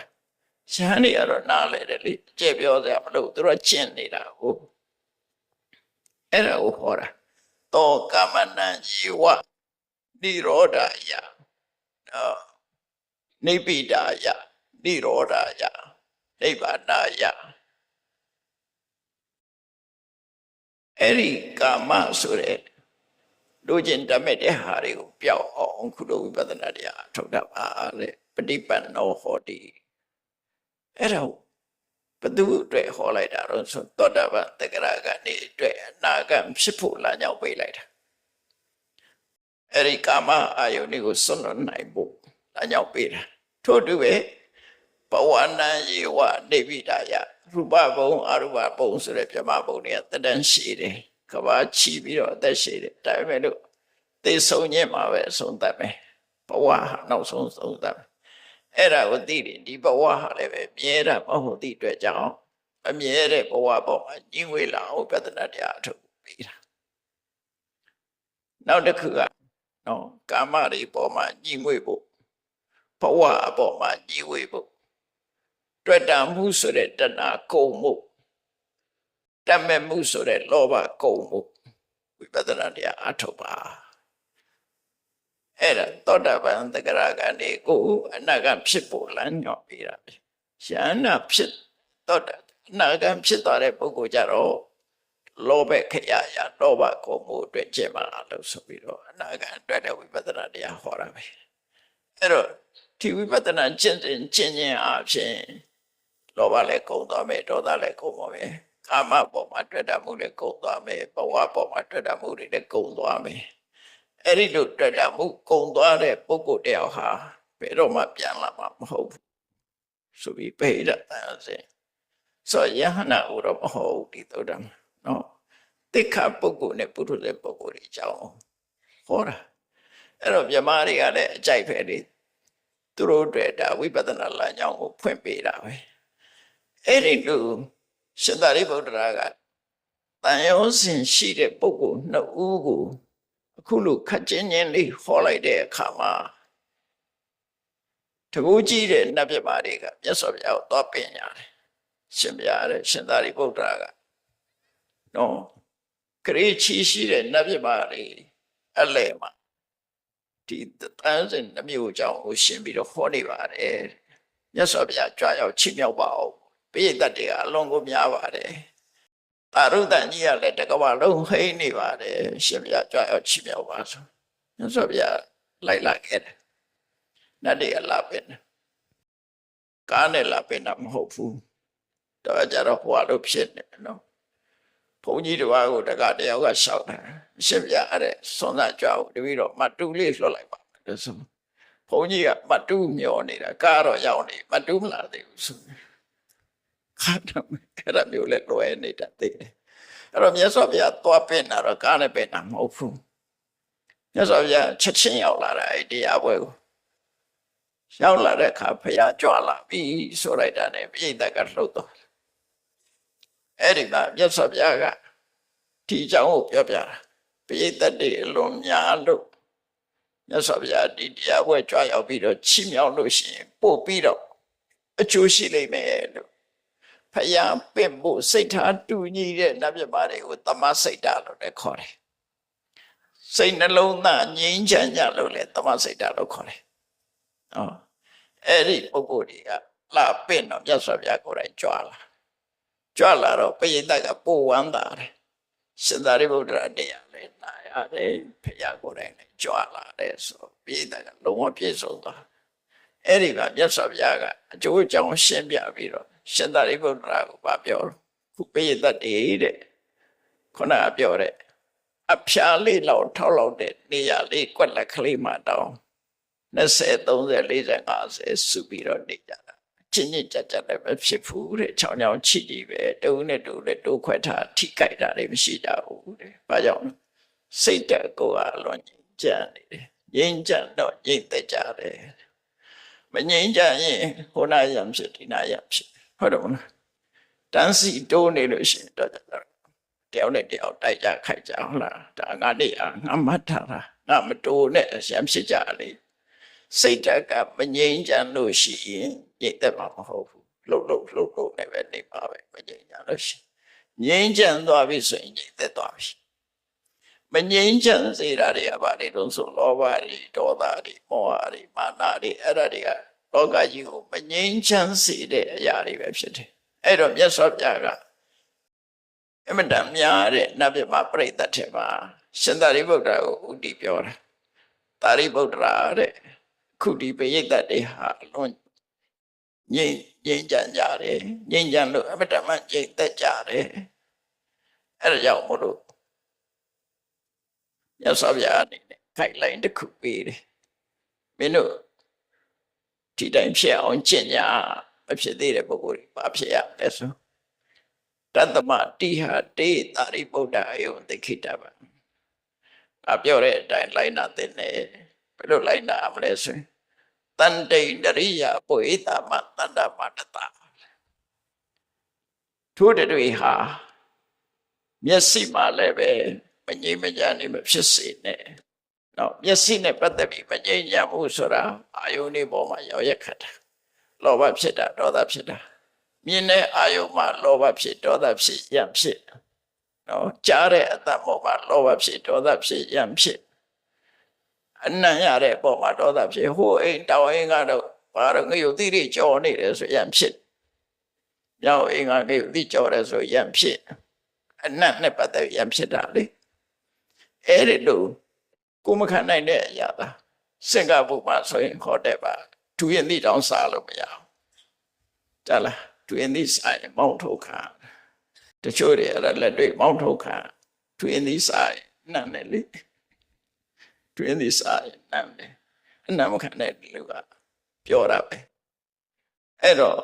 ရဟန်းတွေကတော့နားလေတယ်လေကြည့်ပြောစရာမလိုသူတို့ကျင့်နေတာဟုတ်အဲ့ဒါကိုဟောတာတောကမနံယေဝနိရောဓယနိဗ္ဗိဒာယနိရောဓယနိဗ္ဗာနာယအဲ့ဒီကာမဆိုတဲ့လူကျင်တတ်မဲ့တဲ့ဟာတွေကိုပျောက်အောင်ခုလိုဝိပဿနာတရားထုတ်တာပါတဲ့ပฏิပတ်နောဟောတိအဲ့ဒါဘသူအတွက်ဟောလိုက်တာတော့ဆိုသောတာပန်တဂရကနေအတွက်အနာဂတ်ဖြစ်ဖို့လမ်းကြောင်းပေးလိုက်တာအဲ့ဒီကာမအာယုန်ကိုစွန့်လွတ်နိုင်ဖို့လမ်းကြောင်းပေးတာထို့တူပဲဘဝနံယေဝနိဗ္ဗိဒာယရူပဘုံအရူပဘုံဆိုတဲ့ပြမဘုံတွေကတန်ရှိတယ်ကဘာချီပြီးတော့အသက်ရှိတယ်ဒါပေမဲ့လို့သိဆုံးခြင်းမှာပဲအဆုံးသတ်မယ်ဘဝဟာနောက်ဆုံးဆုံးသတ်မယ်အဲ့ဒါကိုသိတယ်ဒီဘဝဟာလည်းပဲမြဲတာမဟုတ်သည့်အတွက်ကြောင့်အမြဲတဲ့ဘဝပေါ်မှာညှိဝေးလာအောင်ပြဿနာတရားအထုတ်ပေးတာနောက်တစ်ခုကနော်ကာမတွေပေါ်မှာညှိဝေးဖို့ဘဝအပေါ်မှာညှိဝေးဖို့တွေ့တာမှုဆိုတဲ့တဏှာကုန်မှုတတ်မဲ့မှုဆိုတဲ့လောဘကုန်မှုဝိပဿနာတရားအထုတ်ပါအဲ့ဒါသောတာပန်တဂရကနေကိုအနာဂတ်ဖြစ်ဖို့လမ်းညွှန်ပေးတာပဲယန္နာဖြစ်သောတာအနာဂတ်ဖြစ်သွားတဲ့ပုဂ္ဂိုလ်ကြတော့လောဘခရရလောဘကုန်မှုအတွက်ကျင့်ပါလို့ဆိုပြီးတော့အနာဂတ်အတွက်တဲ့ဝိပဿနာတရားဟောတာပဲအဲ့တော့ဒီဝိပဿနာကျင့်ခြင်းအပြင်လောဘလည်းကုန်သွားမယ်ဒေါသလည်းကုန်ပါမယ်ကာမပေါ်မှာတွေ့တာမှုလည်းကုန်သွားမယ်ဘဝပေါ်မှာတွေ့တာမှုတွေလည်းကုန်သွားမယ်အဲ့ဒီလိုတွေ့တာမှုကုန်သွားတဲ့ပုဂ္ဂိုလ်တယောက်ဟာဘယ်တော့မှပြန်လာမှာမဟုတ်ဘူးဆိုပြီးဗေဒတန်စေဆိုယဟနာဥရောမဟုတ်ဒီသုဒ္ဓံနော်တိခပုဂ္ဂိုလ်နဲ့ပုထုဇဉ်ပုဂ္ဂိုလ်တွေအကြောင်းဟောတာအဲ့တော့မြမတွေကလည်းအကြိုက်ပဲလေသူတို့တွေ့တာဝိပဿနာလမ်းကြောင်းကိုဖွင့်ပေးတာပဲအဲ့ဒီလိုရှင်သာရိပုတ္တရာကတန်ရောစဉ်ရှိတဲ့ပုဂ္ဂိုလ်နှစ်ဦးကိုအခုလိုခက်ချင်းချင်းလေးဟောလိုက်တဲ့အခါမှာတကူကြီးတဲ့နတ်ပြမတွေကမြတ်စွာဘုရားကိုသွားပင်ရတယ်ရှင်ဘုရားတဲ့ရှင်သာရိပုတ္တရာကနော်ခရီးချီရှိတဲ့နတ်ပြမတွေအလဲမှာဒီတန်စင်နှမျိုးကြောင့်ကိုရှင်းပြီးတော့ဟောနေပါတယ်မြတ်စွာဘုရားကြွားရောက်ချီးမြှောက်ပါအောင်ပိဋကတ်တွေကအလွန်ကိုများပါတယ်တာရုဒ္ဒကြီးကလည်းတကဘာလုံးဟိနေပါတယ်ရှင်ဘုရားကြွားရောက်ချီးမြှောက်ပါဆိုမြတ်စွာဘုရားလိုက်လာခဲ့တယ်နတ်တွေကလာပင်ကားနဲ့လာပင်တာမဟုတ်ဘူးတော့ကြတော့ဟိုလိုဖြစ်နေနော်ဘုန်းကြီးတစ်ပါးကိုတကတယောက်ကရှောက်တာရှင်ဘုရားအဲ့ဒါစွန်စားကြွားကိုတပည့်တော်မတူလေးလွှတ်လိုက်ပါလို့ဆိုဘုန်းကြီးကမတူမျောနေတာကားတော့ရောက်နေမတူမလာသေးဘူးဆိုခါတော့အဲ့ဒါမျိုးလဲလွယ်နေတာသိတယ်အဲ့တော့မြတ်စွာဘုရားသွားပင်တာတော့ကားနဲ့ပင်တာမဟုတ်ဘူးမြတ်စွာဘုရားချက်ချင်းရောက်လာတာအဲ့တရားပွဲကိုရောက်လာတဲ့အခါဘုရားကြွလာပြီဆိုလိုက်တာနဲ့ပြိဿကလှုပ်တော့အဲ့ဒီမှာမြတ်စွာဘုရားက ဒီအကြောင်းကိုပြောပြတာပရိသတ်တွေအလွန်များလို့မြတ်စွာဘုရားဒီတရားပွဲကြွရောက်ပြီးတော့ချီးမြှောက်လို့ရှိရင်ပို့ပြီးတော့အကျိုးရှိလိမ့်မယ်လို့ဖယားပင့်ဖို့စိတ်ထားတူညီတဲ့နတ်မြတ်ပါတွေကိုတမစိတ်ဓာတ်လို့လည်းခေါ်တယ်စိတ်နှလုံးသားငြိမ်းချမ်းကြလို့လည်းတမစိတ်ဓာတ်လို့ခေါ်တယ်အဲ့ဒီပုဂ္ဂိုလ်တွေကလာပင့်တော့မြတ်စွာဘုရားကိုယ်တိုင်ကြွလာတော့ပရိသတ်ကပို့ဝမ်းသာတယ်ရှင်သာရိပုတ္တရာတရားလည်းနာရတယ်ဖယားကိုယ်တိုင်လည်းကြွလာတယ်ဆိုပရိသတ်ကလုံးဝပြည့်စုံသွားအဲ့ဒီကမြတ်စွာဘုရားကအကျိုးအကြောင်းရှင်းပြပြီးတော့ရှင်သာရိပုတ္တရာကိုပြောခုပရိသတ်တွေတဲ့ခုနကပြောတဲ့အဖျားလေးလောက်ထောက်လောက်တဲ့နေရာလေးကွက်လက်ကလေးမှတောင်း20 30 40 50စုပြီးတော့နေကြတာချင်းချင်းကြကြလည်းမဖြစ်ဘူးတဲ့ချောင်းချောင်းချီတီပဲတူနဲ့တူနဲ့တိုးခွဲထားထိကြိုက်တာလည်းမရှိကြဘူးတဲ့ဘာကြောင့်စိတ်တက်ကိုယ်အလွန်ကြံနေတယ်ငြိမ်းချမ်းတော့ငြိမ့်သက်ကြတယ်မငြိမ်းချမ်းရင်ဟိုနာရံဖြစ်ဒီနာရံဖြစ်ဟုတ်တယ်မလားတန်းစီတိုးနေလို့ရှိရင်တော့တယောက်နဲ့တယောက်တိုက်ကြခိုက်ကြဟုတ်လားဒါငါနေငါမှတ်ထားတာငါမတိုးနဲ့ရံဖြစ်ကြလေစိတ်တက်ကမငြိမ်းချမ်းလို့ရှိရင်ငြိမ့်သက်မှာမဟုတ်ဘူးလှုပ်နေပဲနေပါပဲမငြိမ်းချမ်းလို့ရှိငြိမ်းချမ်းသွားပြီဆိုရင်ငြိမ့်သက်သွားပြီမငြိမ်းချမ်းစေတာတွေကဘာတွေတုံးဆိုလောဘတွေဒေါသတွေမောဟတွေမာနတွေအဲ့ဒါတွေကလောကကြီးကိုမငြိမ်းချမ်းစေတဲ့အရာတွေပဲဖြစ်တယ်အဲ့တော့မြတ်စွာဘုရားကအမတန်များတဲ့နတ်မြတ်ပရိသတ်ထဲမှာရှင်သာရိပုတ္တရာကိုဥတည်ပြောတာသာရိပုတ္တရာတဲ့ခုဒီပရိသတ်တွေဟာအလွန်ငြိမ်းချမ်းကြတယ်ငြိမ်းချမ်းလို့အမတန်မှငြိမ်သက်ကြတယ်အဲ့ဒါကြောင့်မို့လို့မြတ်စွာဘုရားအနေနဲ့ခိုင်လိုင်းတစ်ခုပေးတယ်မင်းတို့ဒီတိုင်းဖြစ်အောင်ကျင့်ကြမဖြစ်သေးတဲ့ပုဂ္ဂိုလ်တွေဘာဖြစ်ရလဲဆိုတတ္တမတိဟတေသာရိပုတ္တအယုသိခိတဗံအပြောတဲ့အတိုင်းလိုက်နာတဲ့နဲ့ဘယ်လိုလိုက်နာမလဲဆိုရင်တန်တိန်တရိယပုဣတမတန္တမတတထို့တွေဟာမျက်စိမှလည်းပဲမငြိမ်းမချမ်းနေမဖြစ်စေနဲ့နော်မျက်စိနဲ့ပတ်သက်ပြီးမငြိမ်းချမ်းမှုဆိုတာအာယုန်ဒီပေါ်မှာရောက်ရက်ခတ်တာလောဘဖြစ်တာဒေါသဖြစ်တာမြင်တဲ့အာယုန်မှာလောဘဖြစ်ဒေါသဖြစ်ယံဖြစ်နော်ကြားတဲ့အတ္တပေါ်မှာလောဘဖြစ်ဒေါသဖြစ်ယံဖြစ်အနံ့ရတဲ့ပေါ်မှာဒေါသဖြစ်ဟိုအိမ်တောင်အိမ်ကတော့ဘာလို့ငရုတ်တိတွေကြော်နေတယ်ဆိုယံဖြစ်မြောက်အိမ်ကငရုတ်တိကြော်တယ်ဆိုယံဖြစ်အနံ့နဲ့ပတ်သက်ယံဖြစ်တာလေအဲ့ဒီလိုကိုမခံနိုင်တဲ့အရာသာစင်္ကာပူမှာဆိုရင်ခေါ်တဲ့ပါဒူရင်တိတောင်စားလို့မရအောင်ကြလားဒူရင်တိစားရင်မောင်းထုတ်ခံတချို့တွေအဲ့ဒါလက်တွေ့မောင်းထုတ်ခံဒူရင်တိစားရင်နံ့တယ်လေဒူရင်တိစားရင်နံ့တယ်အနံ့မခံတဲ့လူကပြောတာပဲအဲ့တော့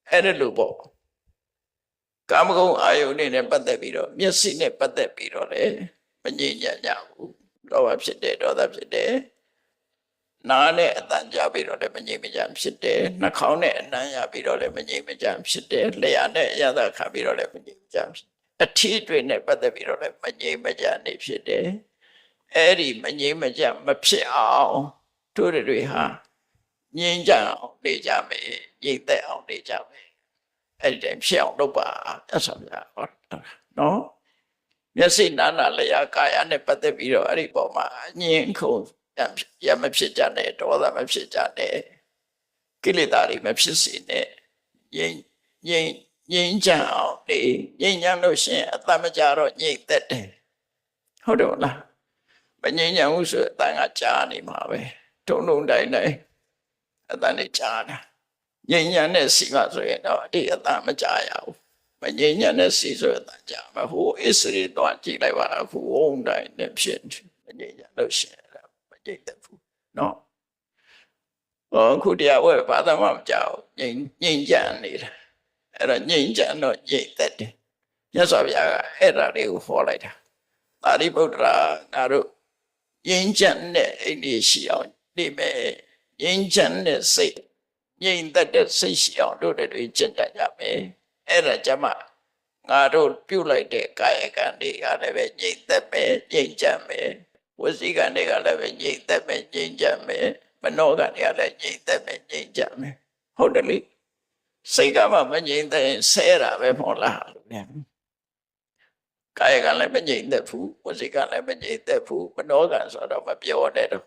အဲ့ဒီလိုပေါ့ကာမဂုဏ်အာယုန်နဲ့ပတ်သက်ပြီးတော့မျက်စိနဲ့ပတ်သက်ပြီးတော့လေမငြိမ်းချမ်းကြဘူးလောဘဖြစ်တယ်ဒေါသဖြစ်တယ်နားနဲ့အတန်ကြပြီးတော့လည်းမငြိမ်းမချမ်းဖြစ်တယ်နှာခေါင်းနဲ့အနံ့ရပြီးတော့လည်းမငြိမ်းမချမ်းဖြစ်တယ်လျှာနဲ့အရသာခံပြီးတော့လည်းမငြိမ်းမချမ်းဖြစ်အထီးတွေနဲ့ပတ်သက်ပြီးတော့လည်းမငြိမ်းမချမ်းနေဖြစ်တယ်အဲ့ဒီမငြိမ်းမချမ်းမဖြစ်အောင်တို့တွေဟာငြိမ်းချမ်းအောင်နေကြမယ်ငြိမ်သက်အောင်နေကြမယ်အဲ့ဒီတိုင်းဖြစ်အောင်လုပ်ပါအဆဗျာဟောနော်မျက်စိနာနာလျာကာယနဲ့ပတ်သက်ပြီးတော့အဲ့ဒီပေါ်မှာညင်ခုန်ရမဖြစ်ကြနဲ့ဒေါသမဖြစ်ကြနဲ့ကိလေသာတွေမဖြစ်စေနဲ့ငြိမ်းချမ်းအောင်နေငြိမ်းချမ်းလို့ရှိရင်အတ္တမကြတော့ငြိမ်သက်တယ်ဟုတ်တယ်မလားမငြိမ်းချမ်းဘူးဆိုအတန်ကကြားနေမှာပဲထုံတိုင်းအတန်နဲ့ကြားတာငြိမ်းချမ်းတဲ့စီကဆိုရင်တော့ဒီအတန်မကြားရဘူးမငြိမ်းချမ်းတဲ့စီဆိုရင်အတန်ကြားမှာဟိုအစ္စရိတော့ကြည့်လိုက်ပါအခုဝုန်းတိုင်းနဲ့ဖြစ်မငြိမ်းချမ်းလို့ရှိရင်မငြိမ်သက်ဘူးနော်ခုတရားဝဲဘာသာမှမကြောက်ငြိမ်းချမ်းနေတာအဲ့တော့ငြိမ်းချမ်းတော့ငြိမ်သက်တယ်မြတ်စွာဘုရားကအဲ့ဒါလေးကိုဟောလိုက်တာသာရိပုတ္တရာငါတို့ငြိမ်းချမ်းတဲ့အိမ်ကြီးရှိအောင်နေမယ်ငြိမ်းချမ်းတဲ့စိတ်ငြိမ်သက်တဲ့စိတ်ရှိအောင်တို့တွေကျင့်ကြရမယ်အဲ့ဒါကြမှာ ငါတို့ပြုတ်လိုက်တဲ့ကာယကံတွေကလည်းပဲငြိမ့်သက်ပဲငြိမ့်ချမ်းပဲဝစီကံတွေကလည်းပဲငြိမ့်သက်ပဲငြိမ့်ချမ်းပဲမနောကံတွေကလည်းငြိမ့်သက်ပဲငြိမ့်ချမ်းပဲဟုတ်တယ်လေစိတ်ကမှမငြိမ့်သက်ရင်ဆဲတာပဲမဟုတ်လားလို့เนี่ยကာယကံလည်းမငြိမ့်သက်ဘူးဝစီကံလည်းမငြိမ့်သက်ဘူးမနောကံဆိုတော့မပြောနဲ့တော့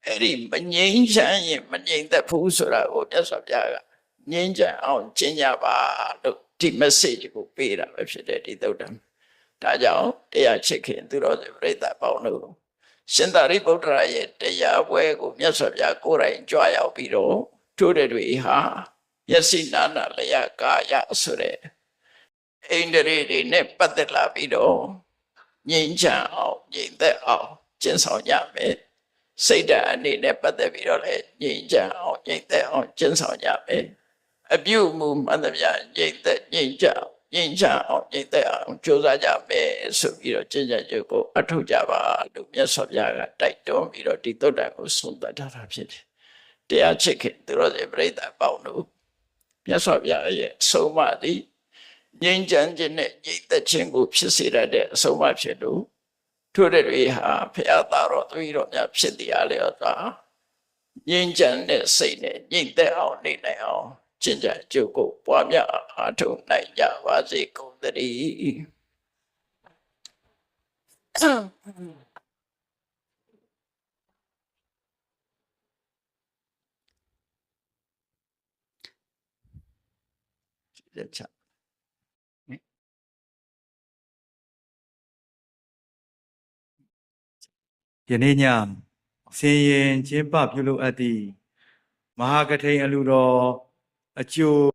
အဲ့ဒီမငြိမ့်ချမ်းရင်မငြိမ့်သက်ဘူးဆိုတာကိုမြတ်စွာဘုရားကငြိမ့်ချမ်းအောင်ကျင့်ကြပါလို့ဒီ message ကိုပေးတာပဲဖြစ်တယ်ဒီသုတ္တံဒါကြောင့်တရားချစ်ခင်သူတော်စင်ပြိဿပေါင်းတို့ရှင်သာရိပုတ္တရာရဲ့တရားပွဲကိုမြတ်စွာဘုရားကိုယ်တိုင်ကြွရောက်ပြီးတော့တို့တွေဟာမျက်စိနာနာလျာကာယဆိုတဲ့အိန္ဒြေတွေနဲ့ပတ်သက်လာပြီးတော့ငြိမ်းချမ်းအောင်ငြိမ်သက်အောင်ကျင့်ဆောင်ကြမယ်စိတ်ဓာတ်အနေနဲ့ပတ်သက်ပြီးတော့လည်းငြိမ်းချမ်းအောင်ငြိမ်သက်အောင်ကျင့်ဆောင်ကြမယ်အပြုအမူမှန်သမျှငြိမ်သက်ငြိမ်းချမ်းငြိမ်းချမ်းအောင်ငြိမ်သက်အောင်ကြိုးစားကြမယ်ဆိုပြီးတော့ကျင့်ကြံကြုတ်ကိုအထောက်ကြပါလို့မြတ်စွာဘုရားကတိုက်တွန်းပြီးတော့ဒီသုတ္တံကိုဆုံးသတ်ထားတာဖြစ်တယ်တရားချစ်ခင်သူတော်စင်ပြိဿပေါင်းတို့မြတ်စွာဘုရားရဲ့ဆုံးမသည်ငြိမ်းချမ်းခြင်းနဲ့ငြိမ်သက်ခြင်းကိုဖြစ်စေရတဲ့အဆုံးအမဖြစ်လို့ထို့တွေဟာဖရာသားတော်သူတော်များဖြစ်တရားလျော်စွာငြိမ်းချမ်းတဲ့စိတ်နဲ့ငြိမ်သက်အောင်နေနိုင်အောင်ကျင့်ကြံကြုတ်ကိုပွားများအားထုတ်နိုင်ကြပါစေကုန်သတည်းလက်ချယနေ့ညဆင်ရင်ကျင်းပပြုလုပ်အပ်သည့်မဟာကထိန်အလူတော်အကျိုး